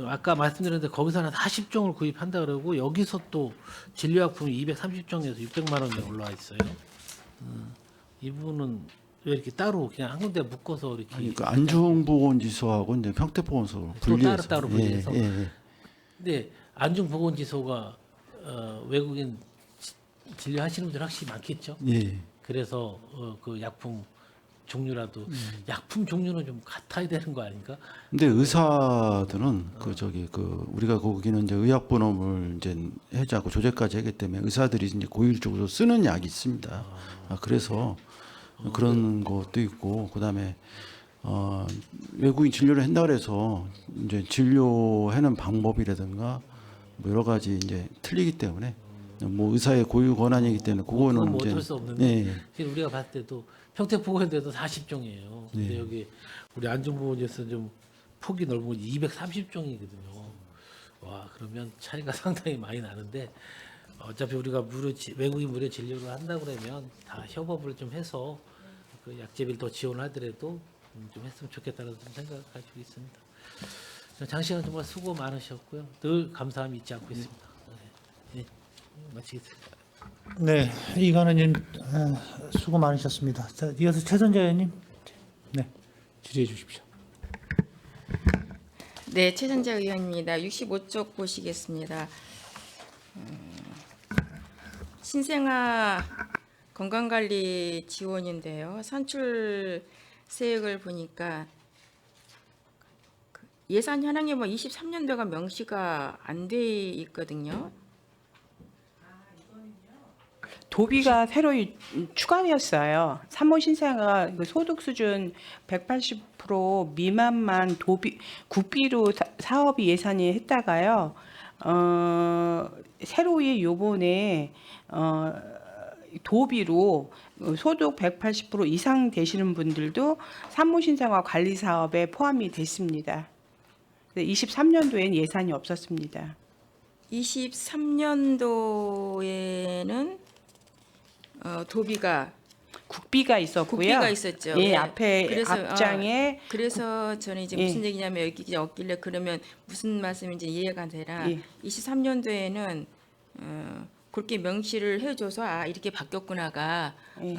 아까 말씀드렸는데 거기서는 40종을 구입한다 그러고 여기서 또 진료약품이 230종에서 600만 원에 올라와 있어요. 이 부분은 왜 이렇게 따로 그냥 한 군데 묶어서 이렇게 아니, 그 안중보건지소하고 이제 평택보건소 또 분리해서 따로 분리해서. 예, 예. 근데 안중보건지소가 외국인 진료하시는 분들 확실히 많겠죠. 예. 그래서 그 약품 종류라도 약품 종류는 좀 같아야 되는 거 아닌가? 근데 의사들은 그 저기 그 우리가 거기는 이제 의약분업을 이제 해자고 조제까지 하기 때문에 의사들이 이제 고율적으로 쓰는 약이 있습니다. 그래서 그런 것도 있고 그다음에 외국인 진료를 한다 그래서 이제 진료하는 방법이라든가 뭐 여러 가지 이제 틀리기 때문에 뭐 의사의 고유 권한이기 때문에 그거는 그건 뭐 이제 어쩔 수 없는데 예. 지금 우리가 봤을 때도 평택보건대도 40종이에요. 근데 네. 여기 우리 안중보건에서 좀 폭이 넓은 건 230종이거든요. 와 그러면 차이가 상당히 많이 나는데 어차피 우리가 외국인 무료 진료를 한다 그러면 다 협업을 좀 해서 그 약제비를 더 지원하더라도 좀 했으면 좋겠다는 생각을 가지고 있습니다. 장시간 정말 수고 많으셨고요. 늘 감사함이 잊지 않고 있습니다. 네, 마치겠습니다. 네, 이관원님 수고 많으셨습니다. 자, 이어서 최선재 의원님, 네, 질의해 주십시오. 네, 최선재 의원입니다. 65쪽 보시겠습니다. 신생아 건강관리 지원인데요. 산출세액을 보니까 예산 현황에 뭐 23년도가 명시가 안 돼 있거든요. 도비가 새로 추가되었어요. 산모 신생아가 그 소득 수준 180% 미만만 국비로 사업이 예산이 했다가요. 새로이 요번에 도비로 소득 180% 이상 되시는 분들도 산모 신생아 관리 사업에 포함이 됐습니다. 23년도에는 예산이 없었습니다. 23년도에는 도비가 국비가 있었고요. 국비가 있었죠. 예, 네. 앞에 그래서, 앞장에 그래서 저는 이제 무슨 얘기냐면 여기 없길래 그러면 무슨 말씀인지 이해가 안 되라. 예. 23년도에는 그렇게 명시를 해줘서 이렇게 바뀌었구나가 예.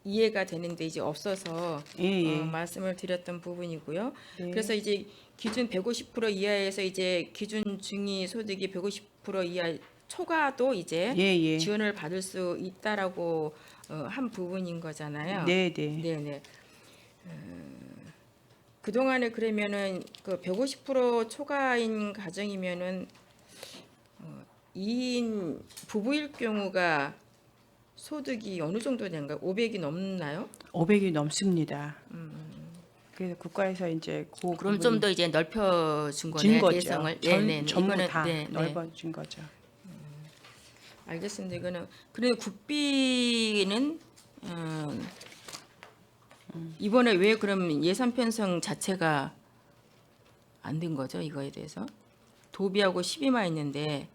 이해가 되는데 이제 없어서 예. 말씀을 드렸던 부분이고요. 네. 그래서 이제 기준 150% 이하에서 이제 기준 중위 소득이 150% 이하 초과도 이제 예. 지원을 받을 수 있다라고 한 부분인 거잖아요. 네네. 네네. 그 동안에 그러면은 그 150% 초과인 가정이면은 2인 부부일 경우가 소득이 어느 정도 된가? 500이 넘나요? 500이 넘습니다. 그래서 국가에서 이제 그럼 좀 더 이제 넓혀준 거네 진 거죠. 대상을. 전부 이거는 다 네, 네. 넓어진 거죠. 알겠습니다. 이거는 그리고 국비는 이번에 왜 그럼 예산 편성 자체가 안 된 거죠? 이거에 대해서 도비하고 12만 있는데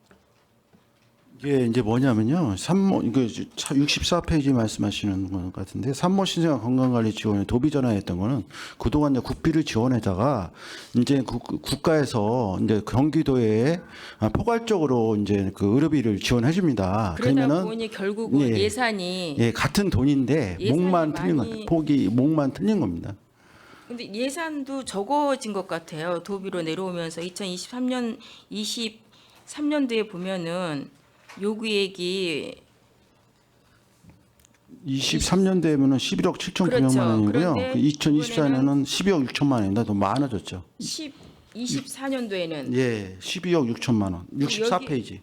이게 이제 뭐냐면요. 산모 이거 64페이지 말씀하시는 것 같은데 산모 신생아 건강관리 지원에 도비 전환했던 거는 그동안 이제 국비를 지원하다가 이제 국가에서 이제 경기도에 포괄적으로 이제 그 의료비를 지원해 줍니다. 그러다 보니 결국은 예. 예산이 같은 돈인데 예산이 목만 틀린 거 많이- 목만 틀린 겁니다. 근데 예산도 적어진 것 같아요. 도비로 내려오면서 2023년도에 보면은 요구액이 23년 되면은 11억 7천 그렇죠. 9백만 원이고요. 그런데 2024년은 12억 6천만 원입니다. 더 많아졌죠. 24년도에는 예, 12억 6천만 원. 64페이지.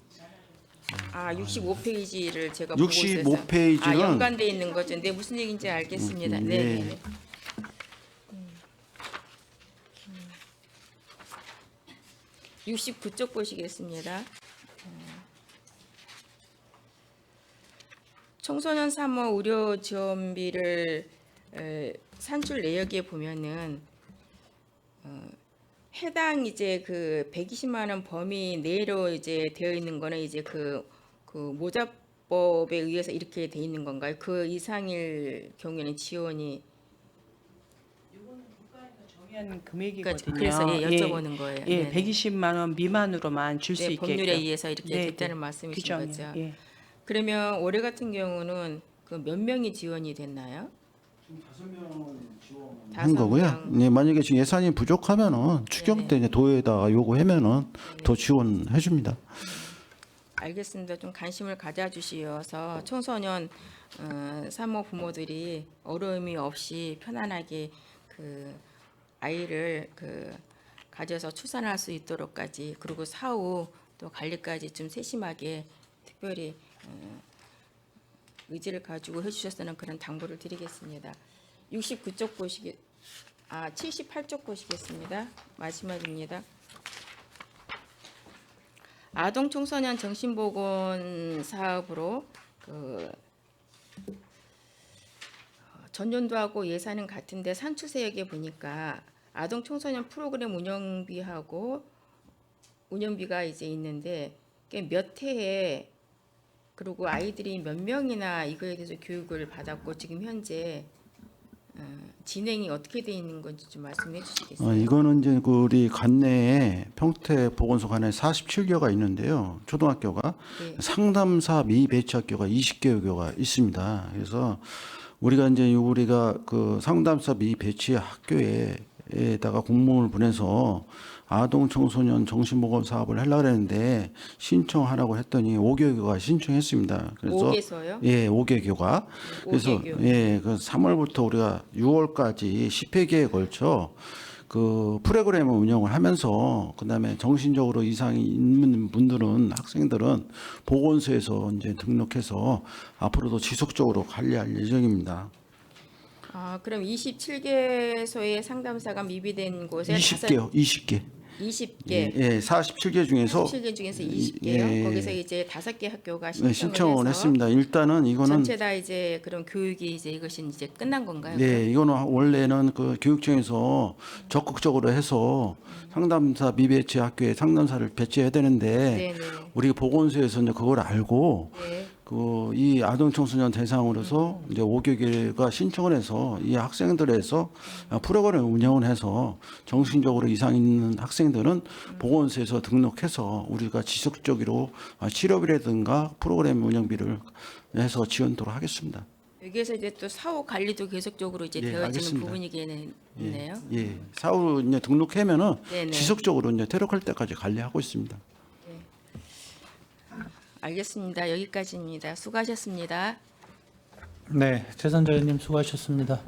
아, 65페이지를 제가 보고 있어서 65페이지는 아, 연관돼 있는 거죠. 네, 무슨 얘기인지 알겠습니다. 네. 예. 네. 69쪽 보시겠습니다. 청소년 3호 의료 지원비를 산출 내역에 보면은 해당 이제 그 120만 원 범위 내로 이제 되어 있는 거는 이제 그 모자법에 의해서 이렇게 돼 있는 건가요? 그 이상일 경우에는 지원이 정한 금액이거든요. 그래서 예, 여쭤보는 거예요. 예, 네네. 120만 원 미만으로만 줄 수 네, 있게끔. 법률에 의해서 이렇게 네, 됐다는 네. 말씀이신 규정이요. 거죠. 예. 그러면 올해 같은 경우는 그 몇 명이 지원이 됐나요? 한 거고요. 명. 네, 만약에 지금 예산이 부족하면은 추경 때 이제 도에다가 요구하면은 더 지원해 줍니다. 알겠습니다. 좀 관심을 가져주시어서 청소년 3호 부모들이 어려움이 없이 편안하게 그 아이를 그 가져서 출산할 수 있도록까지 그리고 사후 또 관리까지 좀 세심하게 특별히 의지를 가지고 해주셨다는 그런 당부를 드리겠습니다. 69쪽 78쪽 보시겠습니다. 마지막입니다. 아동 청소년 정신보건 사업으로 그 전년도하고 예산은 같은데 산출세역에 보니까 아동 청소년 프로그램 운영비하고 운영비가 이제 있는데 몇 해에 그리고 아이들이 몇 명이나 이거에 대해서 교육을 받았고 지금 현재 진행이 어떻게 돼 있는 건지 좀 말씀해 주시겠어요? 이거는 이제 그 우리 관내에 평택 보건소 관내 47개가 있는데요. 초등학교가 네. 상담사 미배치 학교가 20개가 있습니다. 그래서 우리가 그 상담사 미배치 학교에다가 공문을 보내서 아동 청소년 정신보건 사업을 하려고 했는데 신청하라고 했더니 5개교가 신청했습니다. 그래서 5개소요? 예, 5개교가. 그래서 5개교. 예, 그 3월부터 우리가 6월까지 10회기에 걸쳐 그 프로그램을 운영을 하면서 그다음에 정신적으로 이상이 있는 분들은 학생들은 보건소에서 이제 등록해서 앞으로도 지속적으로 관리할 예정입니다. 아, 그럼 27개소의 상담사가 미비된 곳에 20개요, 20개. 20개. 예, 47개 중에서 47개 중에서 20개요. 예. 거기서 이제 5개 학교가 네, 신청을 신청을 해서 했습니다. 일단은 이거는 전체 다 이제 그런 교육이 이제 이것이 이제 끝난 건가요? 네, 이거는 원래는 그 교육청에서 적극적으로 해서 상담사 미배치 학교에 상담사를 배치해야 되는데 네네. 우리 보건소에서 이제 그걸 알고 네. 이 아동 청소년 대상으로서 이제 5개가 신청을 해서 이 학생들에서 프로그램 운영을 해서 정신적으로 이상 있는 학생들은 보건소에서 등록해서 우리가 지속적으로 치료비라든가 프로그램 운영비를 해서 지원토록 하겠습니다. 여기에서 이제 또 사후 관리도 계속적으로 이제 예, 되어지는 알겠습니다. 부분이겠네요. 예, 사후 이제 등록하면은 네네. 지속적으로 이제 퇴력할 때까지 관리하고 있습니다. 알겠습니다. 여기까지입니다. 수고하셨습니다. 네, 최선자 의원님 수고하셨습니다.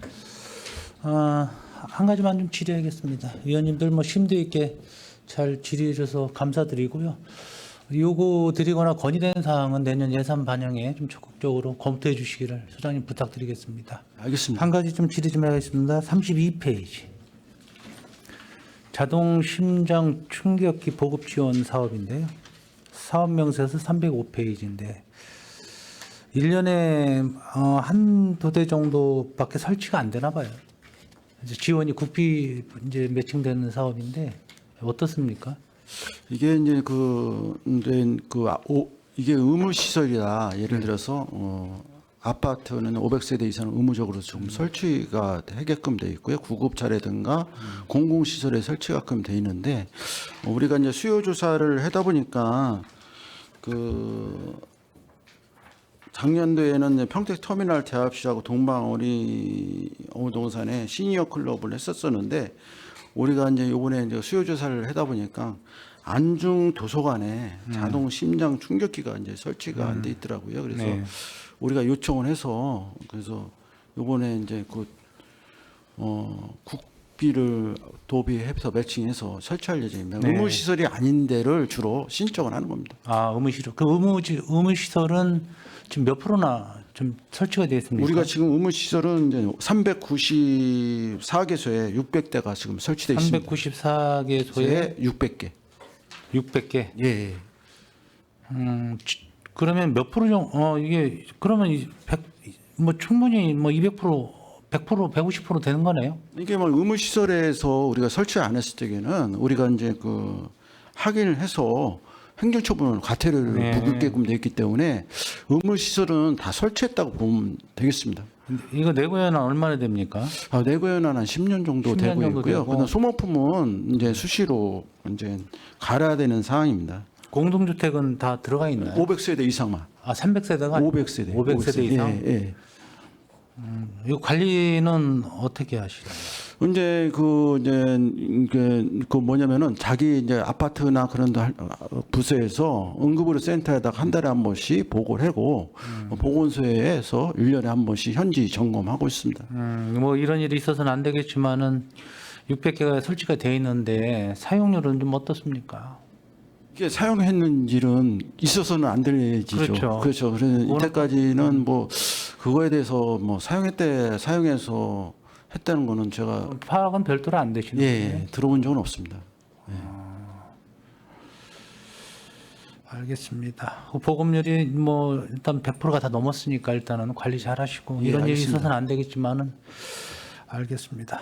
한 가지만 좀 질의하겠습니다. 의원님들 뭐 심도 있게 잘 질의해 주셔서 감사드리고요. 요구 드리거나 건의되는 사항은 내년 예산 반영에 좀 적극적으로 검토해 주시기를 소장님 부탁드리겠습니다. 알겠습니다. 한 가지 좀 질의 좀 하겠습니다. 32페이지. 자동 심장 충격기 보급 지원 사업인데요. 사업 명세서 305페이지인데 1년에 한두 대 정도밖에 설치가 안 되나 봐요. 이제 지원이 국비 이제 매칭되는 사업인데 어떻습니까? 이게 이제 이게 의무 시설이라 예를 들어서 아파트는 500세대 이상은 의무적으로 좀 설치가 하게끔 돼 있고요. 구급차라든가 공공시설에 설치가끔 돼 있는데 우리가 이제 수요 조사를 하다 보니까 작년도에는 평택 터미널 대합실하고 동방 어린동산에 시니어 클럽을 했었었는데 우리가 이제 이번에 이제 수요 조사를 하다 보니까 안중 도서관에 자동 심장 충격기가 이제 설치가 안 돼 있더라고요. 그래서 네. 우리가 요청을 해서 그래서 이번에 이제 비를 도비해서 매칭해서 설치할 예정입니다. 네. 의무시설이 아닌 데를 주로 신청을 하는 겁니다. 아, 의무시설. 그 의무시설은 지금 몇 프로나 좀 설치가 되어 있습니까? 우리가 지금 의무시설은 이제 394개소에 600대가 지금 설치되어 있습니다. 394개소에 600개. 600개. 예. 그러면 몇 프로 정도 이게 그러면 100, 뭐 충분히 뭐 200%, 100%, 150% 되는 거네요. 이게 뭐 의무시설에서 우리가 설치 안 했을 적에는 우리가 이제 그 확인을 해서 행정처분을 과태료를 네. 부과게끔 되어 있기 때문에 의무시설은 다 설치했다고 보면 되겠습니다. 근데 이거 내고에는 얼마나 됩니까? 내고에는 한 10년 정도 10년 되고 정도 있고요. 되고. 그다음 소모품은 이제 수시로 이제 갈아야 되는 상황입니다. 공동주택은 다 들어가 있나요? 500세대 이상만. 아, 300세대가 500세대. 500세대 이상. 예, 예. 이거 관리는 어떻게 하시나요? 이제 그 뭐냐면은 자기 이제 아파트나 그런 데 부서에서 응급의료 센터에다가 한 달에 한 번씩 보고를 하고 보건소에서 1년에 한 번씩 현지 점검하고 있습니다. 뭐 이런 일이 있어서는 안 되겠지만은 600개가 설치가 돼 있는데 사용률은 좀 어떻습니까? 이게 사용했는지는 있어서는 안 될 얘기죠. 그렇죠. 그래서 이때까지는 뭐 그거에 대해서 뭐 사용해서 했다는 거는 제가 파악은 별도로 안 되시는 거예요? 들어본 적은 없습니다. 알겠습니다. 그 보급률이 뭐 일단 100%가 다 넘었으니까 일단은 관리 잘 하시고 예, 이런 일이 알겠습니다. 있어서는 안 되겠지만은 알겠습니다.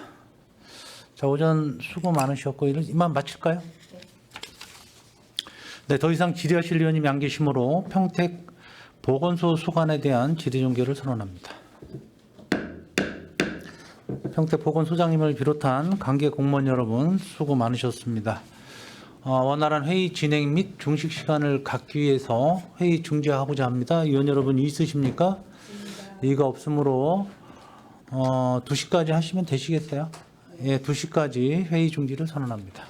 자, 오전 수고 많으셨고 이만 마칠까요? 네, 더 이상 질의하실 의원님이 안 계시므로 평택 보건소 수관에 대한 질의 종결을 선언합니다. 평택 보건소장님을 비롯한 관계 공무원 여러분 수고 많으셨습니다. 원활한 회의 진행 및 중식 시간을 갖기 위해서 회의 중지하고자 합니다. 의원 여러분 있으십니까? 이의가 없으므로 2시까지 하시면 되시겠어요? 예, 2시까지 회의 중지를 선언합니다.